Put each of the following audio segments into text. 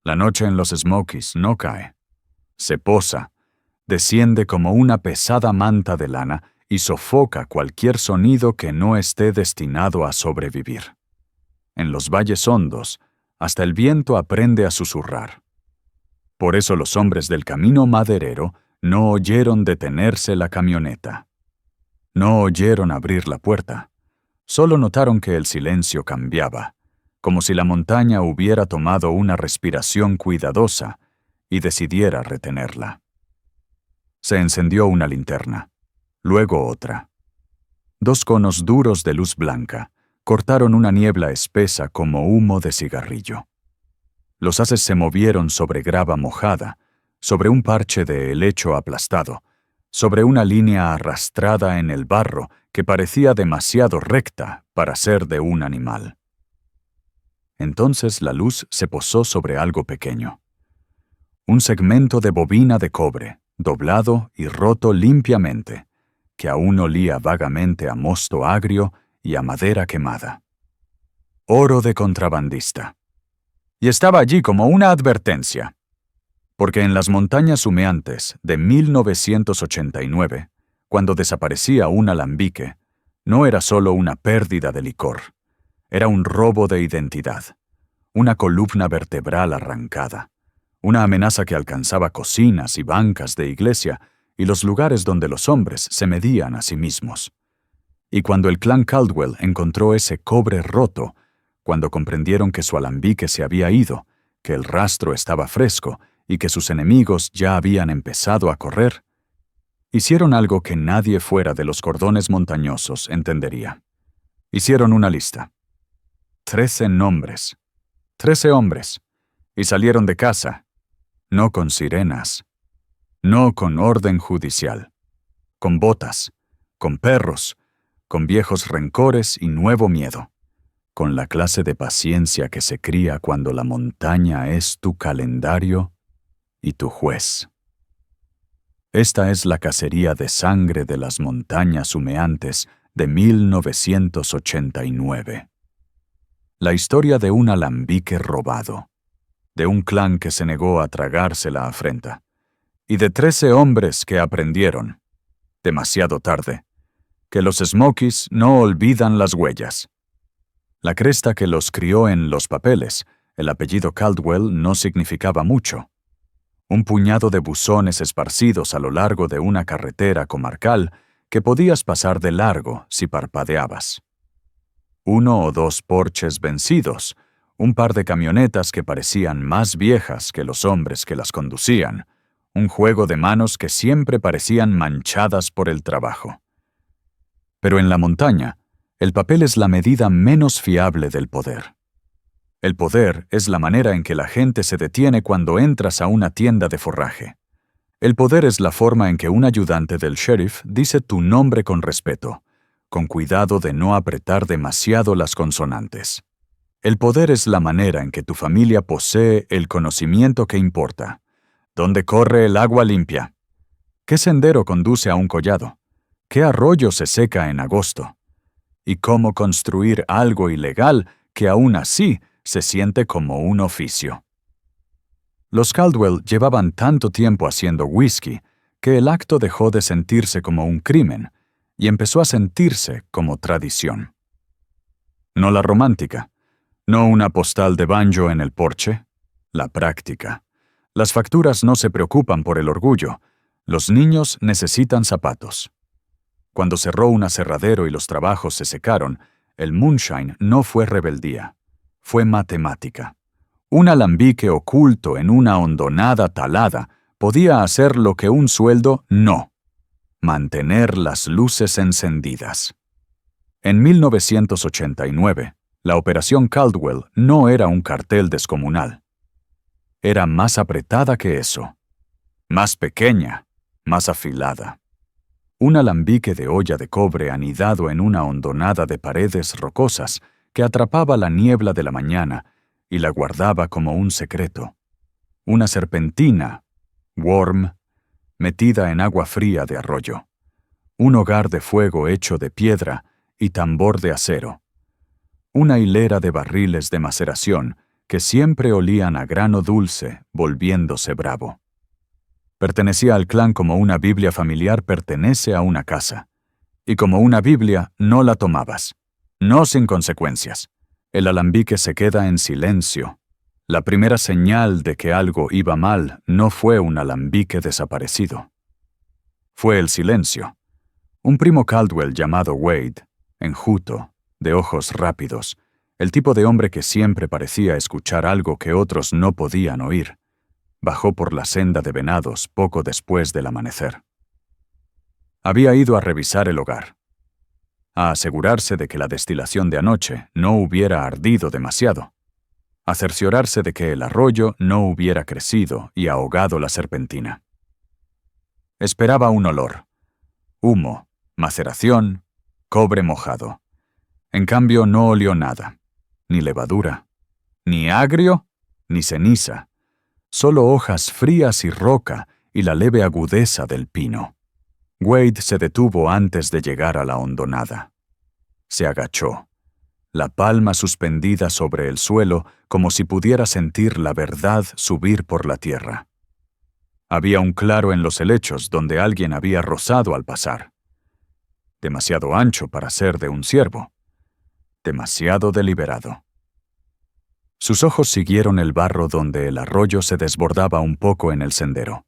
La noche en los Smokies no cae. Se posa, desciende como una pesada manta de lana y sofoca cualquier sonido que no esté destinado a sobrevivir. En los valles hondos, hasta el viento aprende a susurrar. Por eso los hombres del camino maderero no oyeron detenerse la camioneta. No oyeron abrir la puerta. Solo notaron que el silencio cambiaba, como si la montaña hubiera tomado una respiración cuidadosa y decidiera retenerla. Se encendió una linterna, luego otra. 2 conos duros de luz blanca cortaron una niebla espesa como humo de cigarrillo. Los haces se movieron sobre grava mojada, sobre un parche de helecho aplastado, sobre una línea arrastrada en el barro que parecía demasiado recta para ser de un animal. Entonces la luz se posó sobre algo pequeño. Un segmento de bobina de cobre, doblado y roto limpiamente, que aún olía vagamente a mosto agrio y a madera quemada. Oro de contrabandista. Y estaba allí como una advertencia, porque en las montañas humeantes de 1989, cuando desaparecía un alambique, no era solo una pérdida de licor, era un robo de identidad, una columna vertebral arrancada, una amenaza que alcanzaba cocinas y bancas de iglesia y los lugares donde los hombres se medían a sí mismos. Y cuando el clan Caldwell encontró ese cobre roto, cuando comprendieron que su alambique se había ido, que el rastro estaba fresco y que sus enemigos ya habían empezado a correr, hicieron algo que nadie fuera de los cordones montañosos entendería. Hicieron una lista. 13 nombres. 13 hombres. Y salieron de casa. No con sirenas. No con orden judicial. Con botas. Con perros. Con viejos rencores y nuevo miedo. Con la clase de paciencia que se cría cuando la montaña es tu calendario y tu juez. Esta es la cacería de sangre de las montañas humeantes de 1989. La historia de un alambique robado, de un clan que se negó a tragarse la afrenta, y de 13 hombres que aprendieron, demasiado tarde, que los Smokies no olvidan las huellas. La cresta que los crió en los papeles, el apellido Caldwell, no significaba mucho. Un puñado de buzones esparcidos a lo largo de una carretera comarcal que podías pasar de largo si parpadeabas. 1 o 2 Porsches vencidos, un par de camionetas que parecían más viejas que los hombres que las conducían, un juego de manos que siempre parecían manchadas por el trabajo. Pero en la montaña, el papel es la medida menos fiable del poder. El poder es la manera en que la gente se detiene cuando entras a una tienda de forraje. El poder es la forma en que un ayudante del sheriff dice tu nombre con respeto, con cuidado de no apretar demasiado las consonantes. El poder es la manera en que tu familia posee el conocimiento que importa. ¿Dónde corre el agua limpia? ¿Qué sendero conduce a un collado? ¿Qué arroyo se seca en agosto? ¿Y cómo construir algo ilegal que aún así se siente como un oficio? Los Caldwell llevaban tanto tiempo haciendo whisky que el acto dejó de sentirse como un crimen y empezó a sentirse como tradición. No la romántica, no una postal de banjo en el porche, la práctica. Las facturas no se preocupan por el orgullo, los niños necesitan zapatos. Cuando cerró un aserradero y los trabajos se secaron, el moonshine no fue rebeldía, fue matemática. Un alambique oculto en una hondonada talada podía hacer lo que un sueldo no: mantener las luces encendidas. En 1989, la Operación Caldwell no era un cartel descomunal. Era más apretada que eso, más pequeña, más afilada. Un alambique de olla de cobre anidado en una hondonada de paredes rocosas que atrapaba la niebla de la mañana y la guardaba como un secreto. Una serpentina, Worm, metida en agua fría de arroyo. Un hogar de fuego hecho de piedra y tambor de acero. Una hilera de barriles de maceración que siempre olían a grano dulce, volviéndose bravo. Pertenecía al clan como una Biblia familiar pertenece a una casa. Y como una Biblia, no la tomabas. No sin consecuencias. El alambique se queda en silencio. La primera señal de que algo iba mal no fue un alambique desaparecido. Fue el silencio. Un primo Caldwell llamado Wade, enjuto, de ojos rápidos, el tipo de hombre que siempre parecía escuchar algo que otros no podían oír, bajó por la senda de venados poco después del amanecer. Había ido a revisar el hogar, a asegurarse de que la destilación de anoche no hubiera ardido demasiado, a cerciorarse de que el arroyo no hubiera crecido y ahogado la serpentina. Esperaba un olor, humo, maceración, cobre mojado. En cambio no olió nada, ni levadura, ni agrio, ni ceniza, solo hojas frías y roca y la leve agudeza del pino. Wade se detuvo antes de llegar a la hondonada. Se agachó, la palma suspendida sobre el suelo como si pudiera sentir la verdad subir por la tierra. Había un claro en los helechos donde alguien había rozado al pasar. Demasiado ancho para ser de un ciervo. Demasiado deliberado. Sus ojos siguieron el barro donde el arroyo se desbordaba un poco en el sendero.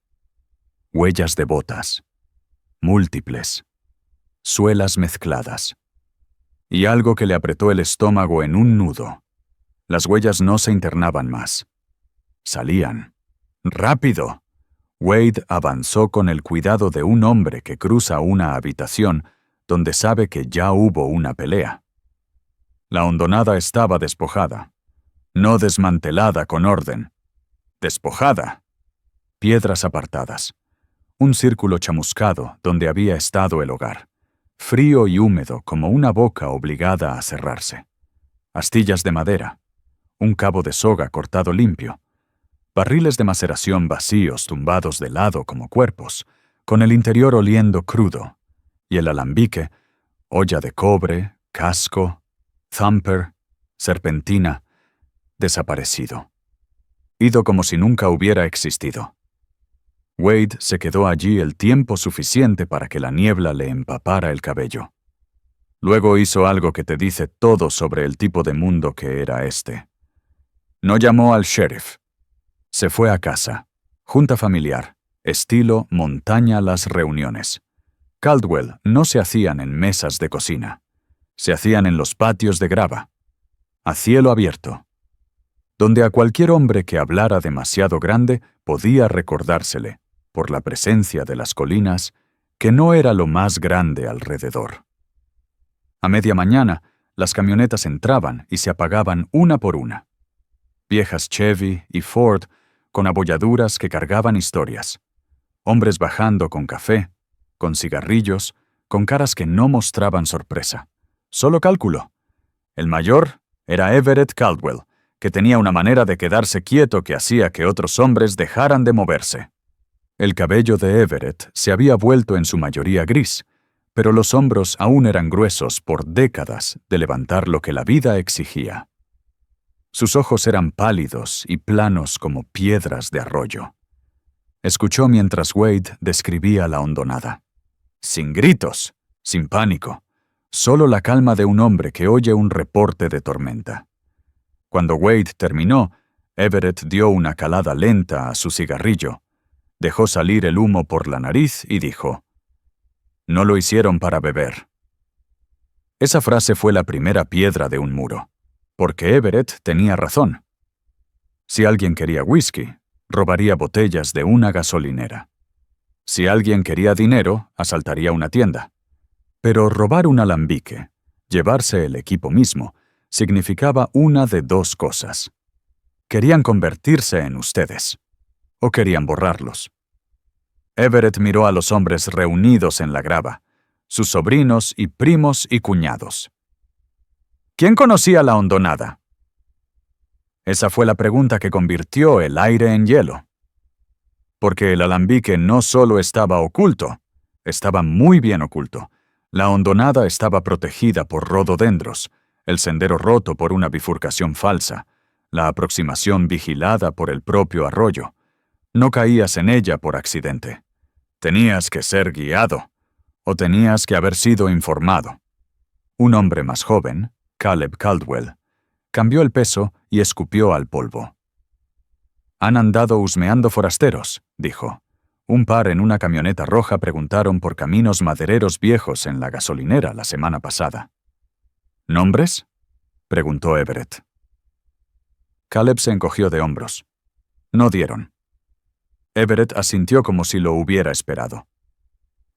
Huellas de botas. Múltiples. Suelas mezcladas. Y algo que le apretó el estómago en un nudo. Las huellas no se internaban más. Salían. ¡Rápido! Wade avanzó con el cuidado de un hombre que cruza una habitación donde sabe que ya hubo una pelea. La hondonada estaba despojada, no desmantelada con orden. Despojada. Piedras apartadas. Un círculo chamuscado donde había estado el hogar, frío y húmedo como una boca obligada a cerrarse. Astillas de madera. Un cabo de soga cortado limpio. Barriles de maceración vacíos tumbados de lado como cuerpos, con el interior oliendo crudo. Y el alambique, olla de cobre, casco, thumper, serpentina, desaparecido. Ido como si nunca hubiera existido. Wade se quedó allí el tiempo suficiente para que la niebla le empapara el cabello. Luego hizo algo que te dice todo sobre el tipo de mundo que era este. No llamó al sheriff. Se fue a casa, junta familiar, estilo montaña las reuniones. Caldwell no se hacían en mesas de cocina. Se hacían en los patios de grava, a cielo abierto, donde a cualquier hombre que hablara demasiado grande podía recordársele, por la presencia de las colinas, que no era lo más grande alrededor. A media mañana, las camionetas entraban y se apagaban una por una. Viejas Chevy y Ford con abolladuras que cargaban historias. Hombres bajando con café, con cigarrillos, con caras que no mostraban sorpresa. Solo cálculo. El mayor era Everett Caldwell, que tenía una manera de quedarse quieto que hacía que otros hombres dejaran de moverse. El cabello de Everett se había vuelto en su mayoría gris, pero los hombros aún eran gruesos por décadas de levantar lo que la vida exigía. Sus ojos eran pálidos y planos como piedras de arroyo. Escuchó mientras Wade describía la hondonada. Sin gritos, sin pánico, solo la calma de un hombre que oye un reporte de tormenta. Cuando Wade terminó, Everett dio una calada lenta a su cigarrillo, dejó salir el humo por la nariz y dijo: «No lo hicieron para beber». Esa frase fue la primera piedra de un muro, porque Everett tenía razón. Si alguien quería whisky, robaría botellas de una gasolinera. Si alguien quería dinero, asaltaría una tienda. Pero robar un alambique, llevarse el equipo mismo, significaba una de dos cosas. Querían convertirse en ustedes, o querían borrarlos. Everett miró a los hombres reunidos en la grava, sus sobrinos y primos y cuñados. ¿Quién conocía la hondonada? Esa fue la pregunta que convirtió el aire en hielo. Porque el alambique no solo estaba oculto, estaba muy bien oculto. La hondonada estaba protegida por rododendros, el sendero roto por una bifurcación falsa, la aproximación vigilada por el propio arroyo. No caías en ella por accidente. Tenías que ser guiado, o tenías que haber sido informado. Un hombre más joven, Caleb Caldwell, cambió el peso y escupió al polvo. «Han andado husmeando forasteros», dijo. Un par en una camioneta roja preguntaron por caminos madereros viejos en la gasolinera la semana pasada. «¿Nombres?», preguntó Everett. Caleb se encogió de hombros. No dieron. Everett asintió como si lo hubiera esperado.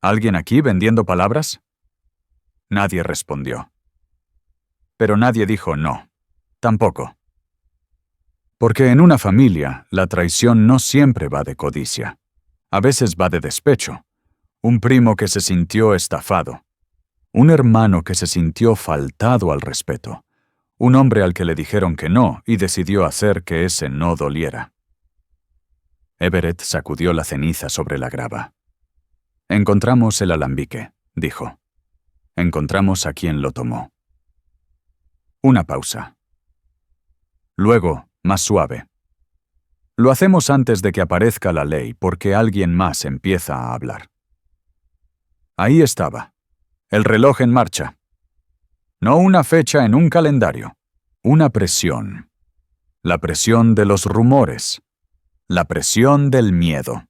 «¿Alguien aquí vendiendo palabras?». Nadie respondió. Pero nadie dijo no. Tampoco. Porque en una familia, la traición no siempre va de codicia. A veces va de despecho. Un primo que se sintió estafado. Un hermano que se sintió faltado al respeto. Un hombre al que le dijeron que no y decidió hacer que ese no doliera. Everett sacudió la ceniza sobre la grava. «Encontramos el alambique», dijo. «Encontramos a quien lo tomó». Una pausa. Luego, más suave. «Lo hacemos antes de que aparezca la ley porque alguien más empieza a hablar». Ahí estaba. El reloj en marcha. No una fecha en un calendario. Una presión. La presión de los rumores. La presión del miedo.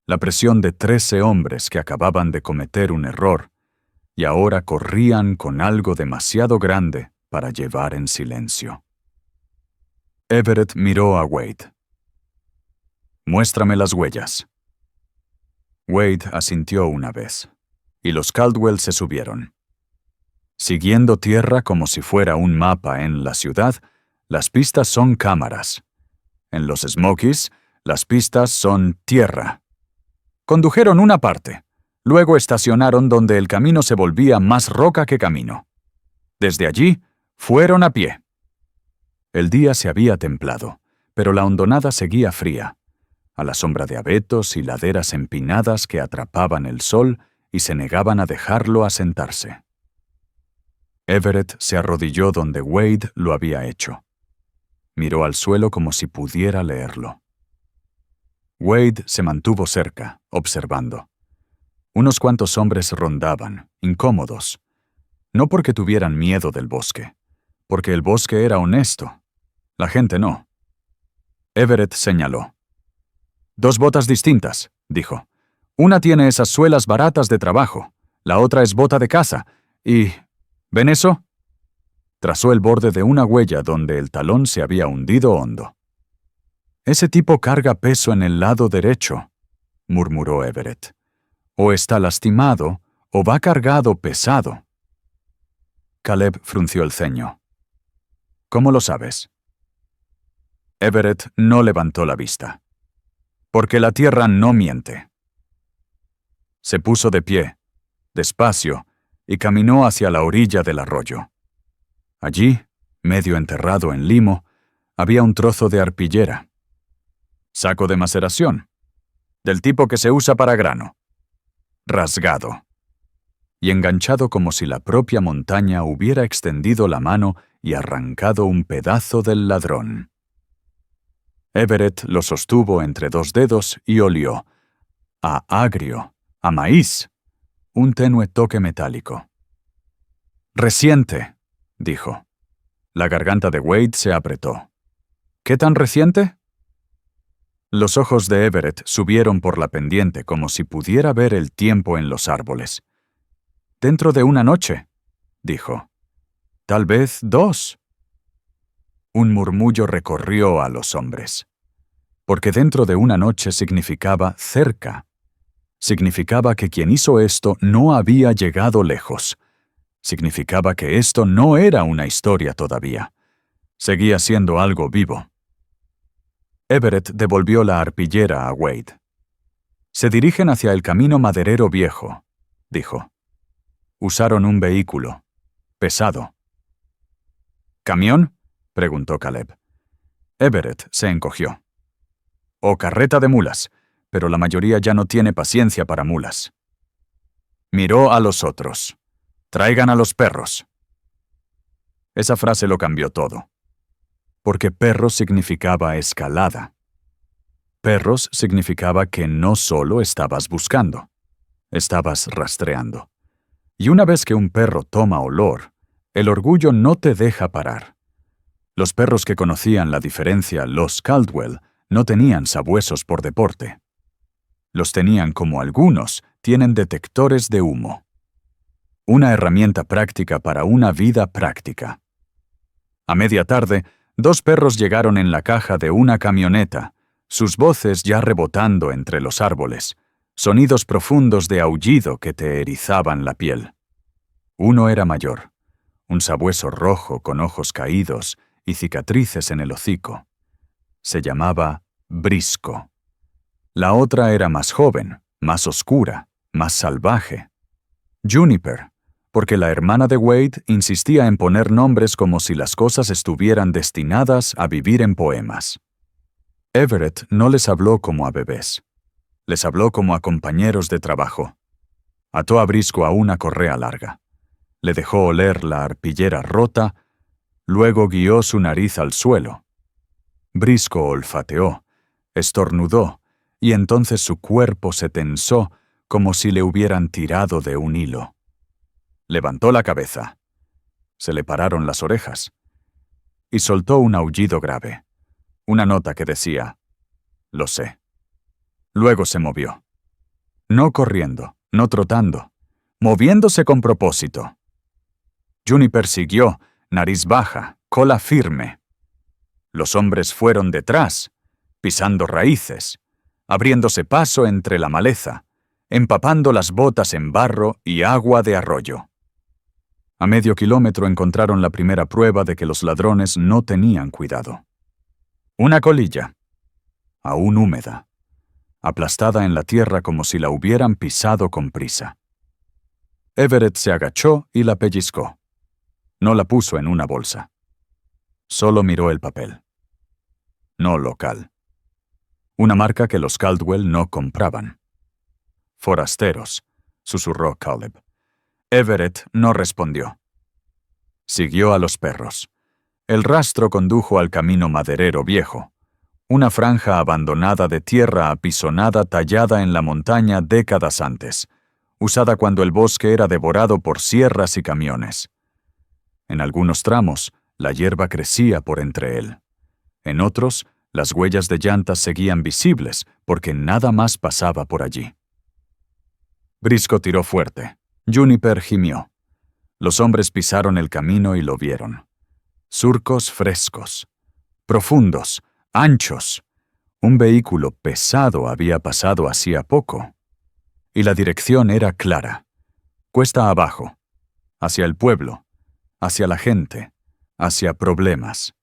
La presión de 13 hombres que acababan de cometer un error y ahora corrían con algo demasiado grande para llevar en silencio. Everett miró a Wade. «Muéstrame las huellas». Wade asintió una vez, y los Caldwell se subieron. Siguiendo tierra como si fuera un mapa en la ciudad, las pistas son cámaras. En los Smokies, las pistas son tierra. Condujeron una parte, luego estacionaron donde el camino se volvía más roca que camino. Desde allí, fueron a pie. El día se había templado, pero la hondonada seguía fría, a la sombra de abetos y laderas empinadas que atrapaban el sol y se negaban a dejarlo asentarse. Everett se arrodilló donde Wade lo había hecho. Miró al suelo como si pudiera leerlo. Wade se mantuvo cerca, observando. Unos cuantos hombres rondaban, incómodos. No porque tuvieran miedo del bosque, porque el bosque era honesto. La gente no. Everett señaló. «Dos botas distintas», dijo. «Una tiene esas suelas baratas de trabajo, la otra es bota de casa, y... ¿ven eso?». Trazó el borde de una huella donde el talón se había hundido hondo. «Ese tipo carga peso en el lado derecho», murmuró Everett. «O está lastimado, o va cargado pesado». Caleb frunció el ceño. «¿Cómo lo sabes?». Everett no levantó la vista. «Porque la tierra no miente». Se puso de pie, despacio, y caminó hacia la orilla del arroyo. Allí, medio enterrado en limo, había un trozo de arpillera. Saco de maceración, del tipo que se usa para grano. Rasgado. Y enganchado como si la propia montaña hubiera extendido la mano y arrancado un pedazo del ladrón. Everett lo sostuvo entre dos dedos y olió. A agrio, a maíz, un tenue toque metálico. «Reciente», dijo. La garganta de Wade se apretó. «¿Qué tan reciente?». Los ojos de Everett subieron por la pendiente como si pudiera ver el tiempo en los árboles. «Dentro de una noche», dijo. «Tal vez 2». Un murmullo recorrió a los hombres. Porque dentro de una noche significaba cerca. Significaba que quien hizo esto no había llegado lejos. Significaba que esto no era una historia todavía. Seguía siendo algo vivo. Everett devolvió la arpillera a Wade. «Se dirigen hacia el camino maderero viejo», dijo. Usaron un vehículo. Pesado. «¿Camión?», preguntó Caleb. Everett se encogió. «O carreta de mulas, pero la mayoría ya no tiene paciencia para mulas». Miró a los otros. «Traigan a los perros». Esa frase lo cambió todo. porque perros significaba escalada. Perros significaba que no solo estabas buscando, estabas rastreando. Y una vez que un perro toma olor, el orgullo no te deja parar. Los perros que conocían la diferencia, los Caldwell, no tenían sabuesos por deporte. Los tenían como algunos tienen detectores de humo. Una herramienta práctica para una vida práctica. A media tarde, 2 perros llegaron en la caja de una camioneta, sus voces ya rebotando entre los árboles, sonidos profundos de aullido que te erizaban la piel. Uno era mayor, un sabueso rojo con ojos caídos y cicatrices en el hocico. Se llamaba Brisco. La otra era más joven, más oscura, más salvaje. Juniper, porque la hermana de Wade insistía en poner nombres como si las cosas estuvieran destinadas a vivir en poemas. Everett no les habló como a bebés. Les habló como a compañeros de trabajo. Ató a Brisco a una correa larga. Le dejó oler la arpillera rota, luego guió su nariz al suelo. Brisco olfateó, estornudó, y entonces su cuerpo se tensó como si le hubieran tirado de un hilo. Levantó la cabeza. Se le pararon las orejas. Y soltó un aullido grave, una nota que decía, «Lo sé». Luego se movió. No corriendo, no trotando, moviéndose con propósito. Juniper siguió, nariz baja, cola firme. Los hombres fueron detrás, pisando raíces, abriéndose paso entre la maleza, empapando las botas en barro y agua de arroyo. A medio kilómetro encontraron la primera prueba de que los ladrones no tenían cuidado. Una colilla, aún húmeda, aplastada en la tierra como si la hubieran pisado con prisa. Everett se agachó y la pellizcó. No la puso en una bolsa. Solo miró el papel. No local. Una marca que los Caldwell no compraban. Forasteros, susurró Caleb. Everett no respondió. Siguió a los perros. El rastro condujo al camino maderero viejo, una franja abandonada de tierra apisonada tallada en la montaña décadas antes, usada cuando el bosque era devorado por sierras y camiones. En algunos tramos, la hierba crecía por entre él. En otros, las huellas de llantas seguían visibles porque nada más pasaba por allí. Brisco tiró fuerte. Juniper gimió. Los hombres pisaron el camino y lo vieron. Surcos frescos, profundos, anchos. Un vehículo pesado había pasado hacía poco. Y la dirección era clara. Cuesta abajo, hacia el pueblo, hacia la gente, hacia problemas.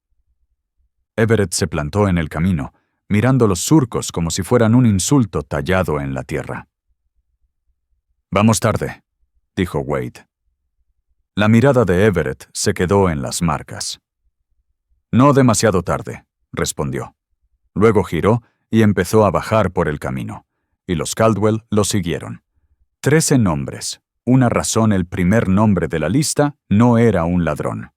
Everett se plantó en el camino, mirando los surcos como si fueran un insulto tallado en la tierra. «Vamos tarde», dijo Wade. La mirada de Everett se quedó en las marcas. «No demasiado tarde», respondió. Luego giró y empezó a bajar por el camino, y los Caldwell lo siguieron. 13 nombres. Una razón el primer nombre de la lista no era un ladrón.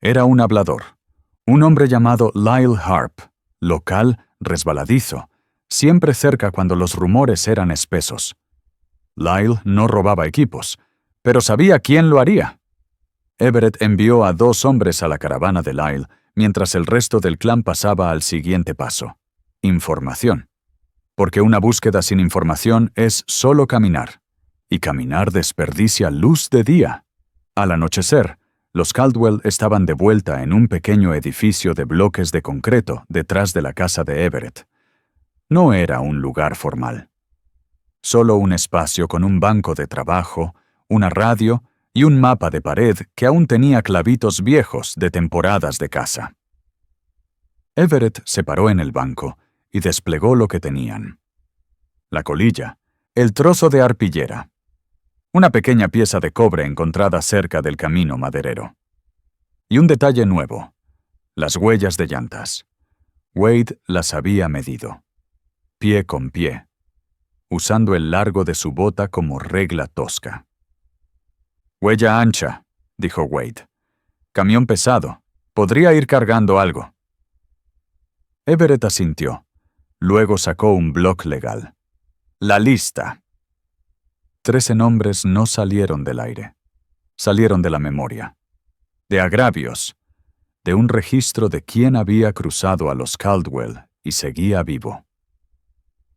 Era un hablador. Un hombre llamado Lyle Harp, local, resbaladizo, siempre cerca cuando los rumores eran espesos. Lyle no robaba equipos, pero sabía quién lo haría. Everett envió a 2 hombres a la caravana de Lyle, mientras el resto del clan pasaba al siguiente paso. Información. Porque una búsqueda sin información es solo caminar, y caminar desperdicia luz de día. Al anochecer, los Caldwell estaban de vuelta en un pequeño edificio de bloques de concreto detrás de la casa de Everett. No era un lugar formal. Solo un espacio con un banco de trabajo, una radio y un mapa de pared que aún tenía clavitos viejos de temporadas de caza. Everett se paró en el banco y desplegó lo que tenían. La colilla, el trozo de arpillera, una pequeña pieza de cobre encontrada cerca del camino maderero. Y un detalle nuevo, las huellas de llantas. Wade las había medido, pie con pie, usando el largo de su bota como regla tosca. «Huella ancha», dijo Wade. «Camión pesado. Podría ir cargando algo». Everett asintió. Luego sacó un bloc legal. La lista. 13 nombres no salieron del aire. Salieron de la memoria. De agravios. De un registro de quién había cruzado a los Caldwell y seguía vivo.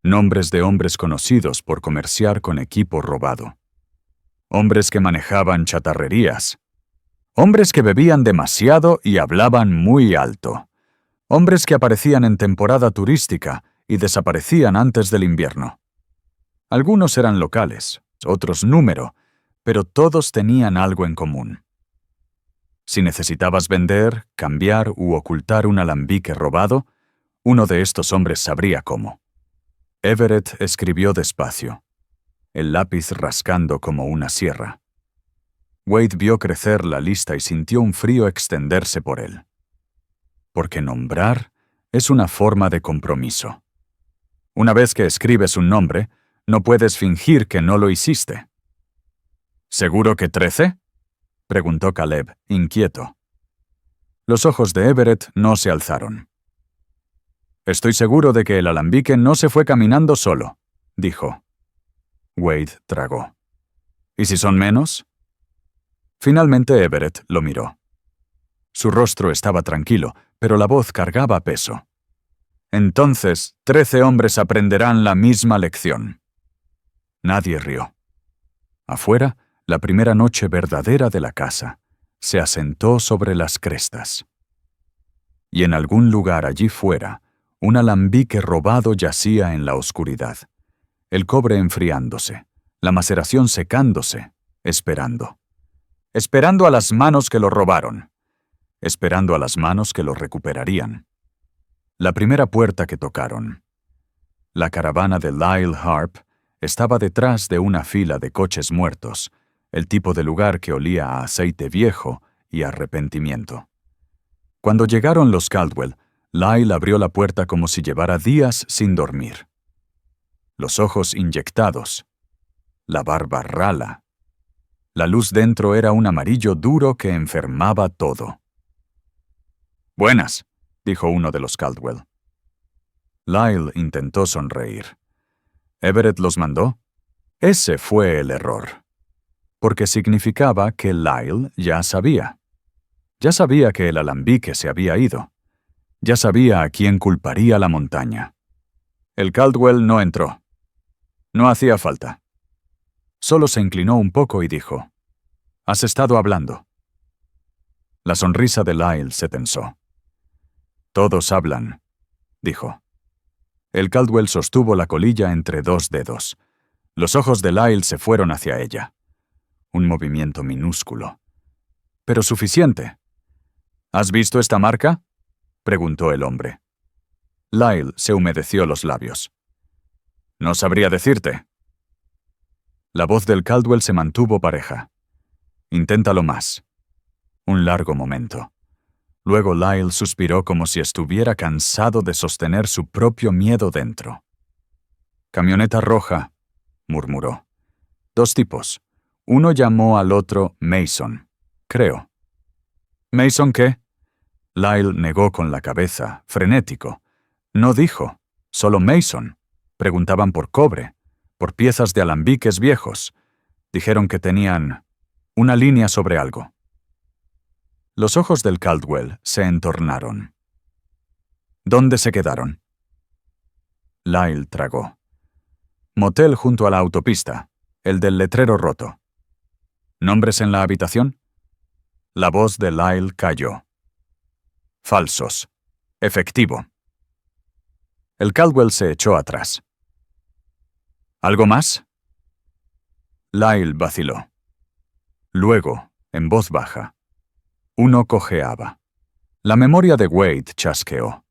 Nombres de hombres conocidos por comerciar con equipo robado. Hombres que manejaban chatarrerías. Hombres que bebían demasiado y hablaban muy alto. Hombres que aparecían en temporada turística y desaparecían antes del invierno. Algunos eran locales, otros número, pero todos tenían algo en común. Si necesitabas vender, cambiar u ocultar un alambique robado, uno de estos hombres sabría cómo. Everett escribió despacio, el lápiz rascando como una sierra. Wade vio crecer la lista y sintió un frío extenderse por él. Porque nombrar es una forma de compromiso. Una vez que escribes un nombre, no puedes fingir que no lo hiciste. ¿Seguro que 13? Preguntó Caleb, inquieto. Los ojos de Everett no se alzaron. Estoy seguro de que el alambique no se fue caminando solo, dijo. Wade tragó. ¿Y si son menos? Finalmente Everett lo miró. Su rostro estaba tranquilo, pero la voz cargaba peso. Entonces, 13 hombres aprenderán la misma lección. Nadie rió. Afuera, la primera noche verdadera de la casa se asentó sobre las crestas. Y en algún lugar allí fuera, un alambique robado yacía en la oscuridad, el cobre enfriándose, la maceración secándose, esperando. Esperando a las manos que lo robaron, esperando a las manos que lo recuperarían. La primera puerta que tocaron. La caravana de Lyle Harp estaba detrás de una fila de coches muertos, el tipo de lugar que olía a aceite viejo y arrepentimiento. Cuando llegaron los Caldwell, Lyle abrió la puerta como si llevara días sin dormir. Los ojos inyectados, la barba rala. La luz dentro era un amarillo duro que enfermaba todo. «Buenas», dijo uno de los Caldwell. Lyle intentó sonreír. ¿Everett los mandó? Ese fue el error. Porque significaba que Lyle ya sabía. Ya sabía que el alambique se había ido. Ya sabía a quién culparía la montaña. El Caldwell no entró. No hacía falta. Solo se inclinó un poco y dijo, «¿Has estado hablando?» La sonrisa de Lyle se tensó. «Todos hablan», dijo. El Caldwell sostuvo la colilla entre dos dedos. Los ojos de Lyle se fueron hacia ella. Un movimiento minúsculo. Pero suficiente. «¿Has visto esta marca?», preguntó el hombre. Lyle se humedeció los labios. «No sabría decirte». La voz del Caldwell se mantuvo pareja. «Inténtalo más». Un largo momento. Luego Lyle suspiró como si estuviera cansado de sostener su propio miedo dentro. «Camioneta roja», murmuró. «2 tipos. Uno llamó al otro Mason, creo». «¿Mason qué?» Lyle negó con la cabeza, frenético. No dijo, solo Mason. Preguntaban por cobre, por piezas de alambiques viejos. Dijeron que tenían una línea sobre algo. Los ojos del Caldwell se entornaron. ¿Dónde se quedaron? Lyle tragó. Motel junto a la autopista, el del letrero roto. ¿Nombres en la habitación? La voz de Lyle cayó. Falsos. Efectivo. El Caldwell se echó atrás. ¿Algo más? Lyle vaciló. Luego, en voz baja. Uno cojeaba. La memoria de Wade chasqueó.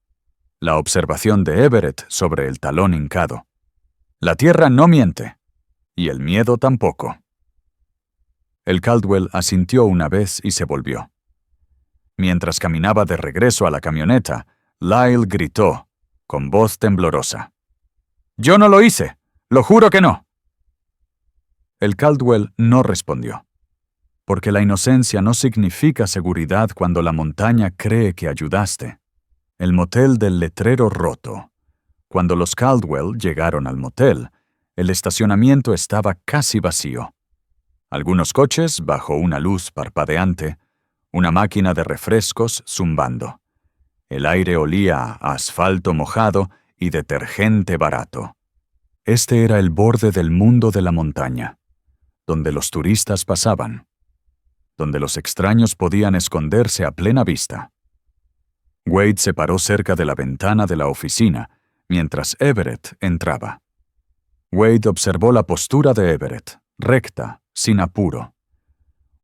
La observación de Everett sobre el talón hincado. La tierra no miente. Y el miedo tampoco. El Caldwell asintió una vez y se volvió. Mientras caminaba de regreso a la camioneta, Lyle gritó, con voz temblorosa. «¡Yo no lo hice! ¡Lo juro que no!» El Caldwell no respondió. Porque la inocencia no significa seguridad cuando la montaña cree que ayudaste. El motel del letrero roto. Cuando los Caldwell llegaron al motel, el estacionamiento estaba casi vacío. Algunos coches bajo una luz parpadeante, una máquina de refrescos zumbando. El aire olía a asfalto mojado y detergente barato. Este era el borde del mundo de la montaña, donde los turistas pasaban, donde los extraños podían esconderse a plena vista. Wade se paró cerca de la ventana de la oficina, mientras Everett entraba. Wade observó la postura de Everett, recta, sin apuro.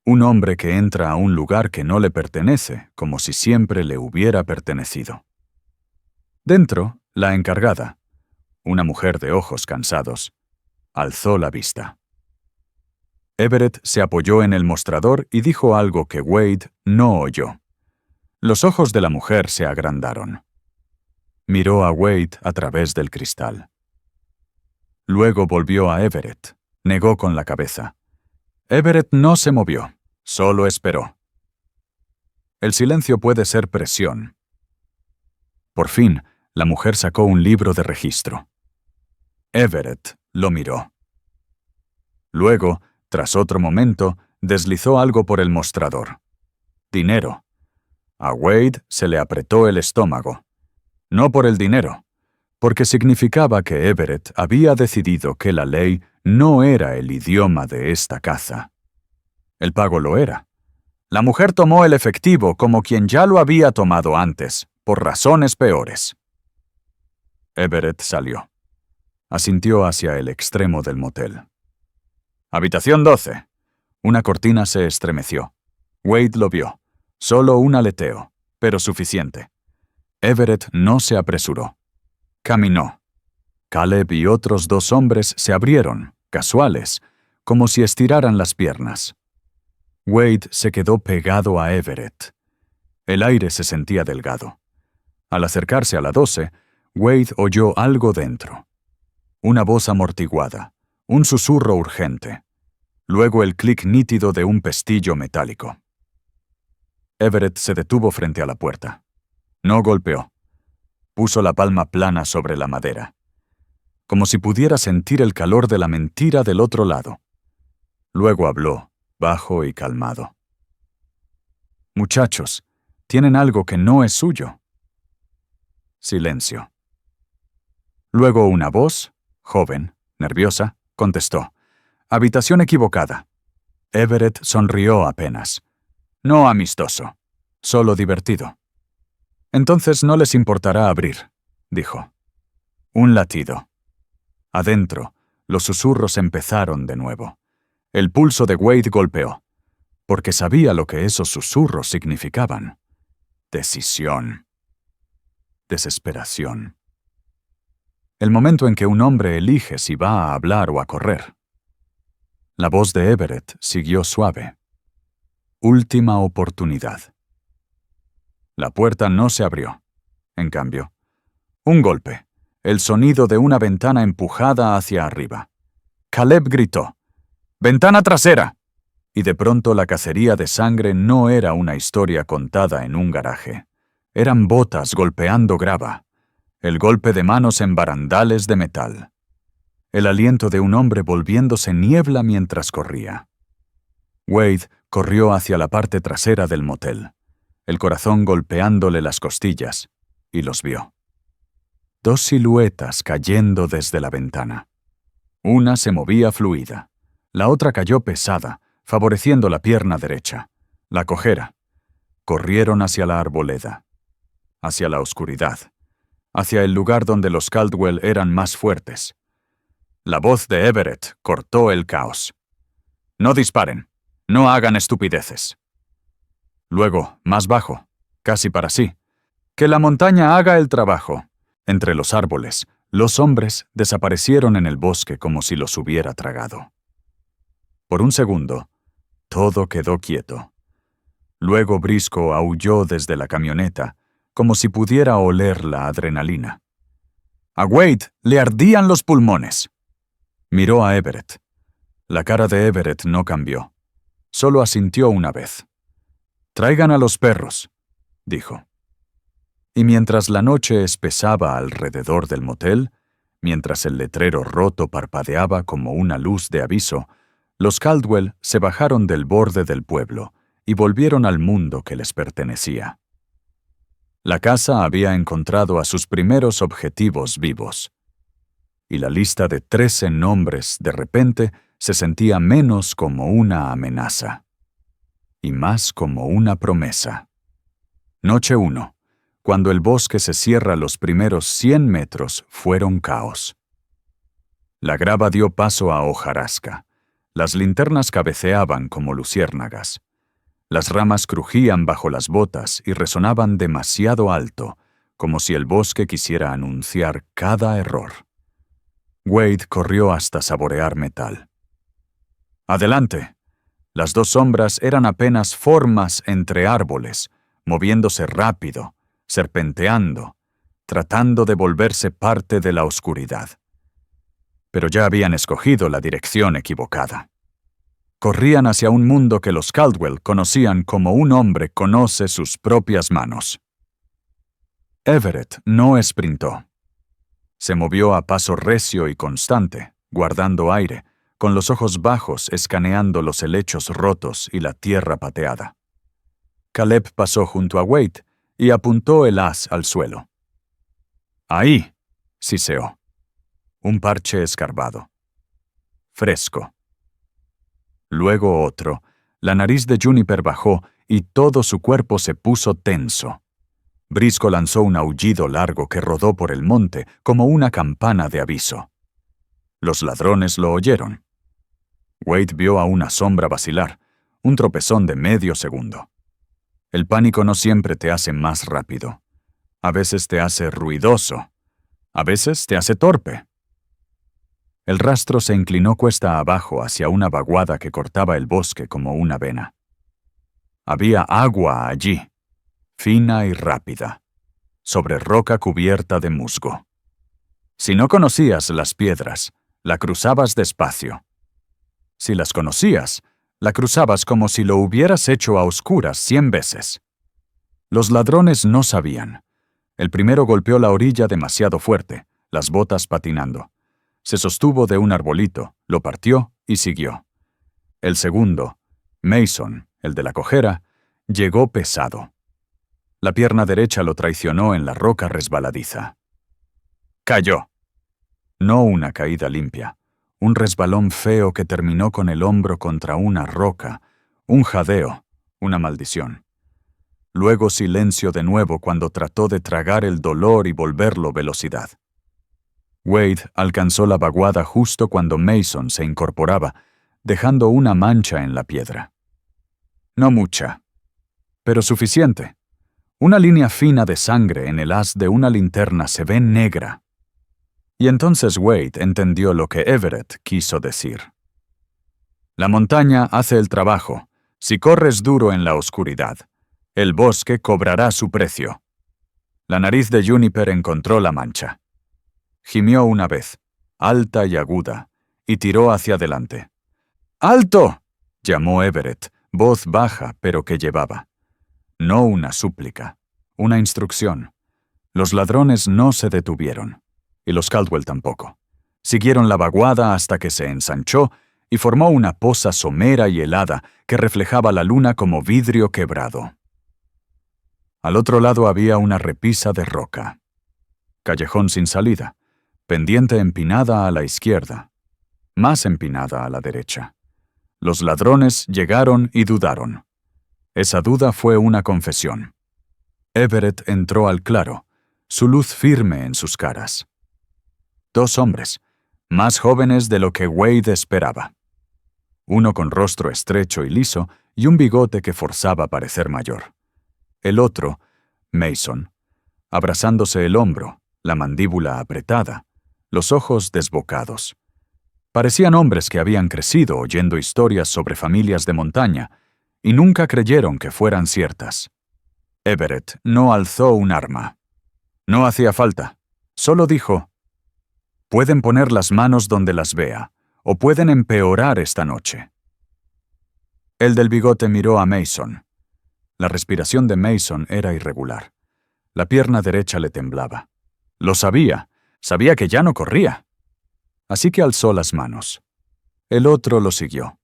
Un hombre que entra a un lugar que no le pertenece, como si siempre le hubiera pertenecido. Dentro, la encargada, una mujer de ojos cansados, alzó la vista. Everett se apoyó en el mostrador y dijo algo que Wade no oyó. Los ojos de la mujer se agrandaron. Miró a Wade a través del cristal. Luego volvió a Everett. Negó con la cabeza. Everett no se movió, solo esperó. El silencio puede ser presión. Por fin, la mujer sacó un libro de registro. Everett lo miró. Luego, tras otro momento, deslizó algo por el mostrador. Dinero. A Wade se le apretó el estómago. No por el dinero, porque significaba que Everett había decidido que la ley no era el idioma de esta caza. El pago lo era. La mujer tomó el efectivo como quien ya lo había tomado antes, por razones peores. Everett salió. Asintió hacia el extremo del motel. Habitación 12. Una cortina se estremeció. Wade lo vio. Solo un aleteo, pero suficiente. Everett no se apresuró. Caminó. Caleb y otros 2 hombres se abrieron, casuales, como si estiraran las piernas. Wade se quedó pegado a Everett. El aire se sentía delgado. Al acercarse a la 12, Wade oyó algo dentro. Una voz amortiguada, un susurro urgente. Luego el clic nítido de un pestillo metálico. Everett se detuvo frente a la puerta. No golpeó. Puso la palma plana sobre la madera, como si pudiera sentir el calor de la mentira del otro lado. Luego habló, bajo y calmado. Muchachos, tienen algo que no es suyo. Silencio. Luego una voz, joven, nerviosa, contestó. Habitación equivocada. Everett sonrió apenas. No amistoso, solo divertido. Entonces no les importará abrir, dijo. Un latido. Adentro, los susurros empezaron de nuevo. El pulso de Wade golpeó, porque sabía lo que esos susurros significaban. Decisión. Desesperación. El momento en que un hombre elige si va a hablar o a correr. La voz de Everett siguió suave. Última oportunidad. La puerta no se abrió. En cambio, un golpe, el sonido de una ventana empujada hacia arriba. Caleb gritó, ¡Ventana trasera! Y de pronto la cacería de sangre no era una historia contada en un garaje. Eran botas golpeando grava, el golpe de manos en barandales de metal, el aliento de un hombre volviéndose niebla mientras corría. Wade corrió hacia la parte trasera del motel, el corazón golpeándole las costillas, y los vio. 2 siluetas cayendo desde la ventana. Una se movía fluida, la otra cayó pesada, favoreciendo la pierna derecha, la cojera. Corrieron hacia la arboleda, hacia la oscuridad, hacia el lugar donde los Caldwell eran más fuertes. La voz de Everett cortó el caos. No disparen, no hagan estupideces. Luego, más bajo, casi para sí, que la montaña haga el trabajo. Entre los árboles, los hombres desaparecieron en el bosque como si los hubiera tragado. Por un segundo, todo quedó quieto. Luego Briscoe aulló desde la camioneta, como si pudiera oler la adrenalina. A Wade le ardían los pulmones. Miró a Everett. La cara de Everett no cambió. Solo asintió una vez. «Traigan a los perros», dijo. Y mientras la noche espesaba alrededor del motel, mientras el letrero roto parpadeaba como una luz de aviso, los Caldwell se bajaron del borde del pueblo y volvieron al mundo que les pertenecía. La casa había encontrado a sus primeros objetivos vivos, y la lista de 13 nombres de repente se sentía menos como una amenaza y más como una promesa. Noche 1. Cuando el bosque se cierra, los primeros 100 metros fueron caos. La grava dio paso a hojarasca. Las linternas cabeceaban como luciérnagas. Las ramas crujían bajo las botas y resonaban demasiado alto, como si el bosque quisiera anunciar cada error. Wade corrió hasta saborear metal. ¡Adelante! Las dos sombras eran apenas formas entre árboles, moviéndose rápido, serpenteando, tratando de volverse parte de la oscuridad. Pero ya habían escogido la dirección equivocada. Corrían hacia un mundo que los Caldwell conocían como un hombre conoce sus propias manos. Everett no esprintó. Se movió a paso recio y constante, guardando aire, con los ojos bajos escaneando los helechos rotos y la tierra pateada. Caleb pasó junto a Wade y apuntó el haz al suelo. «Ahí», siseó. Un parche escarbado. Fresco. Luego otro. La nariz de Juniper bajó y todo su cuerpo se puso tenso. Brisco lanzó un aullido largo que rodó por el monte como una campana de aviso. Los ladrones lo oyeron. Wade vio a una sombra vacilar, un tropezón de medio segundo. El pánico no siempre te hace más rápido. A veces te hace ruidoso. A veces te hace torpe. El rastro se inclinó cuesta abajo hacia una vaguada que cortaba el bosque como una vena. Había agua allí, fina y rápida, sobre roca cubierta de musgo. Si no conocías las piedras, la cruzabas despacio. Si las conocías, la cruzabas como si lo hubieras hecho a oscuras 100 veces. Los ladrones no sabían. El primero golpeó la orilla demasiado fuerte, las botas patinando. Se sostuvo de un arbolito, lo partió y siguió. El segundo, Mason, el de la cojera, llegó pesado. La pierna derecha lo traicionó en la roca resbaladiza. Cayó. No una caída limpia, un resbalón feo que terminó con el hombro contra una roca, un jadeo, una maldición. Luego silencio de nuevo cuando trató de tragar el dolor y volverlo velocidad. Wade alcanzó la vaguada justo cuando Mason se incorporaba, dejando una mancha en la piedra. No mucha, pero suficiente. Una línea fina de sangre en el haz de una linterna se ve negra. Y entonces Wade entendió lo que Everett quiso decir. La montaña hace el trabajo. Si corres duro en la oscuridad, el bosque cobrará su precio. La nariz de Juniper encontró la mancha. Gimió una vez, alta y aguda, y tiró hacia adelante. ¡Alto!, llamó Everett, voz baja pero que llevaba. No una súplica, una instrucción. Los ladrones no se detuvieron, y los Caldwell tampoco. Siguieron la vaguada hasta que se ensanchó y formó una poza somera y helada que reflejaba la luna como vidrio quebrado. Al otro lado había una repisa de roca. Callejón sin salida. Pendiente empinada a la izquierda, más empinada a la derecha. Los ladrones llegaron y dudaron. Esa duda fue una confesión. Everett entró al claro, su luz firme en sus caras. Dos hombres, más jóvenes de lo que Wade esperaba. Uno con rostro estrecho y liso y un bigote que forzaba parecer mayor. El otro, Mason, abrazándose el hombro, la mandíbula apretada, los ojos desbocados. Parecían hombres que habían crecido oyendo historias sobre familias de montaña y nunca creyeron que fueran ciertas. Everett no alzó un arma. No hacía falta. Solo dijo: «Pueden poner las manos donde las vea, o pueden empeorar esta noche». El del bigote miró a Mason. La respiración de Mason era irregular. La pierna derecha le temblaba. Lo sabía. Sabía que ya no corría. Así que alzó las manos. El otro lo siguió.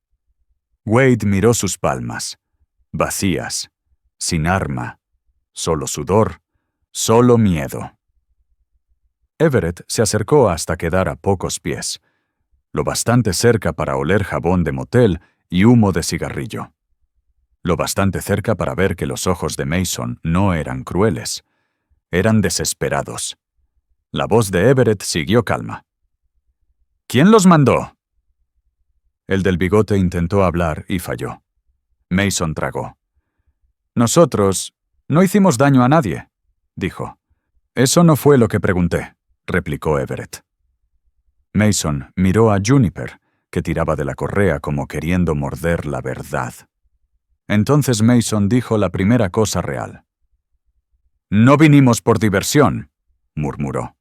Wade miró sus palmas, vacías, sin arma, solo sudor, solo miedo. Everett se acercó hasta quedar a pocos pies, lo bastante cerca para oler jabón de motel y humo de cigarrillo. Lo bastante cerca para ver que los ojos de Mason no eran crueles, eran desesperados. La voz de Everett siguió calma. ¿Quién los mandó? El del bigote intentó hablar y falló. Mason tragó. Nosotros no hicimos daño a nadie, dijo. Eso no fue lo que pregunté, replicó Everett. Mason miró a Juniper, que tiraba de la correa como queriendo morder la verdad. Entonces Mason dijo la primera cosa real. No vinimos por diversión, murmuró.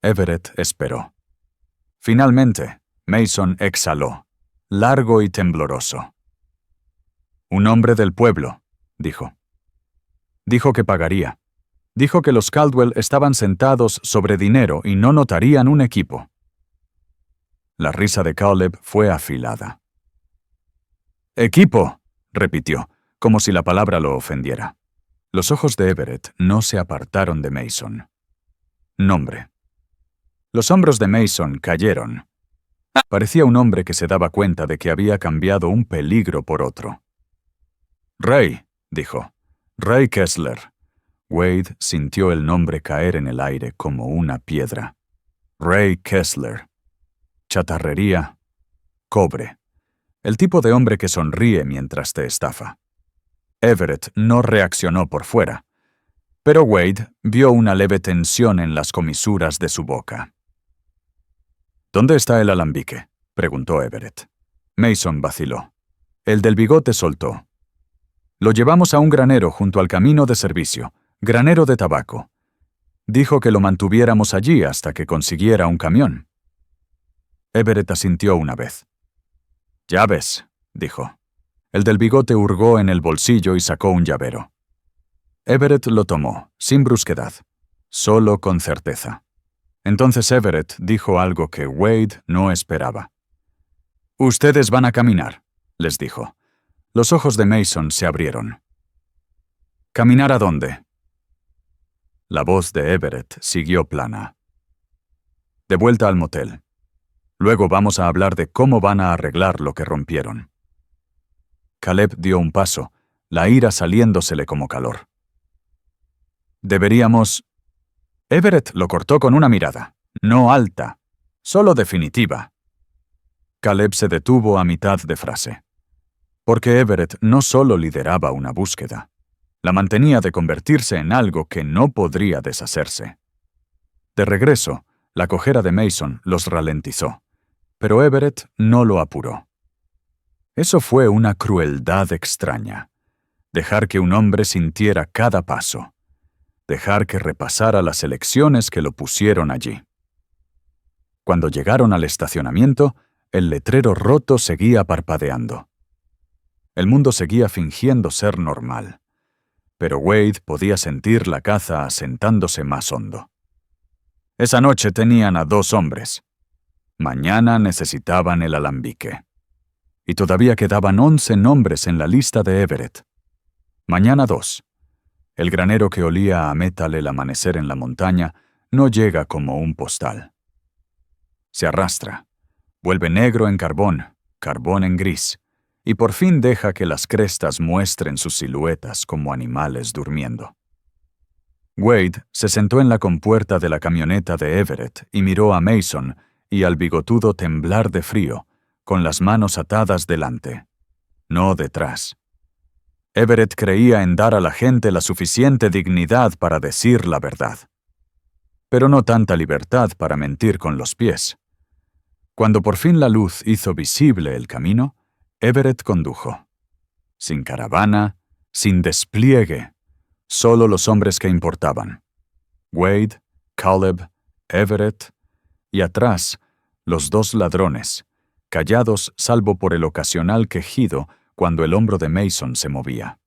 Everett esperó. Finalmente, Mason exhaló, largo y tembloroso. Un hombre del pueblo, dijo. Dijo que pagaría. Dijo que los Caldwell estaban sentados sobre dinero y no notarían un equipo. La risa de Caleb fue afilada. «Equipo», repitió, como si la palabra lo ofendiera. Los ojos de Everett no se apartaron de Mason. Nombre. Los hombros de Mason cayeron. Parecía un hombre que se daba cuenta de que había cambiado un peligro por otro. «Ray», dijo. «Ray Kessler». Wade sintió el nombre caer en el aire como una piedra. Ray Kessler. Chatarrería. Cobre. El tipo de hombre que sonríe mientras te estafa. Everett no reaccionó por fuera, pero Wade vio una leve tensión en las comisuras de su boca. «¿Dónde está el alambique?», preguntó Everett. Mason vaciló. El del bigote soltó. «Lo llevamos a un granero junto al camino de servicio, granero de tabaco. Dijo que lo mantuviéramos allí hasta que consiguiera un camión». Everett asintió una vez. «Llaves», dijo. El del bigote hurgó en el bolsillo y sacó un llavero. Everett lo tomó, sin brusquedad, solo con certeza. Entonces Everett dijo algo que Wade no esperaba. «Ustedes van a caminar», les dijo. Los ojos de Mason se abrieron. «¿Caminar a dónde?». La voz de Everett siguió plana. «De vuelta al motel. Luego vamos a hablar de cómo van a arreglar lo que rompieron». Caleb dio un paso, la ira saliéndosele como calor. «Deberíamos...». Everett lo cortó con una mirada, no alta, solo definitiva. Caleb se detuvo a mitad de frase. Porque Everett no solo lideraba una búsqueda, la mantenía de convertirse en algo que no podría deshacerse. De regreso, la cojera de Mason los ralentizó, pero Everett no lo apuró. Eso fue una crueldad extraña, dejar que un hombre sintiera cada paso, dejar que repasara las elecciones que lo pusieron allí. Cuando llegaron al estacionamiento, el letrero roto seguía parpadeando. El mundo seguía fingiendo ser normal, pero Wade podía sentir la caza asentándose más hondo. Esa noche tenían a 2 hombres. Mañana necesitaban el alambique. Y todavía quedaban 11 nombres en la lista de Everett. Mañana 2. El granero que olía a metal el amanecer en la montaña no llega como un postal. Se arrastra, vuelve negro en carbón, carbón en gris, y por fin deja que las crestas muestren sus siluetas como animales durmiendo. Wade se sentó en la compuerta de la camioneta de Everett y miró a Mason y al bigotudo temblar de frío, con las manos atadas delante, no detrás. Everett creía en dar a la gente la suficiente dignidad para decir la verdad, pero no tanta libertad para mentir con los pies. Cuando por fin la luz hizo visible el camino, Everett condujo. Sin caravana, sin despliegue, solo los hombres que importaban. Wade, Caleb, Everett, y atrás, los 2 ladrones, callados salvo por el ocasional quejido cuando el hombro de Mason se movía.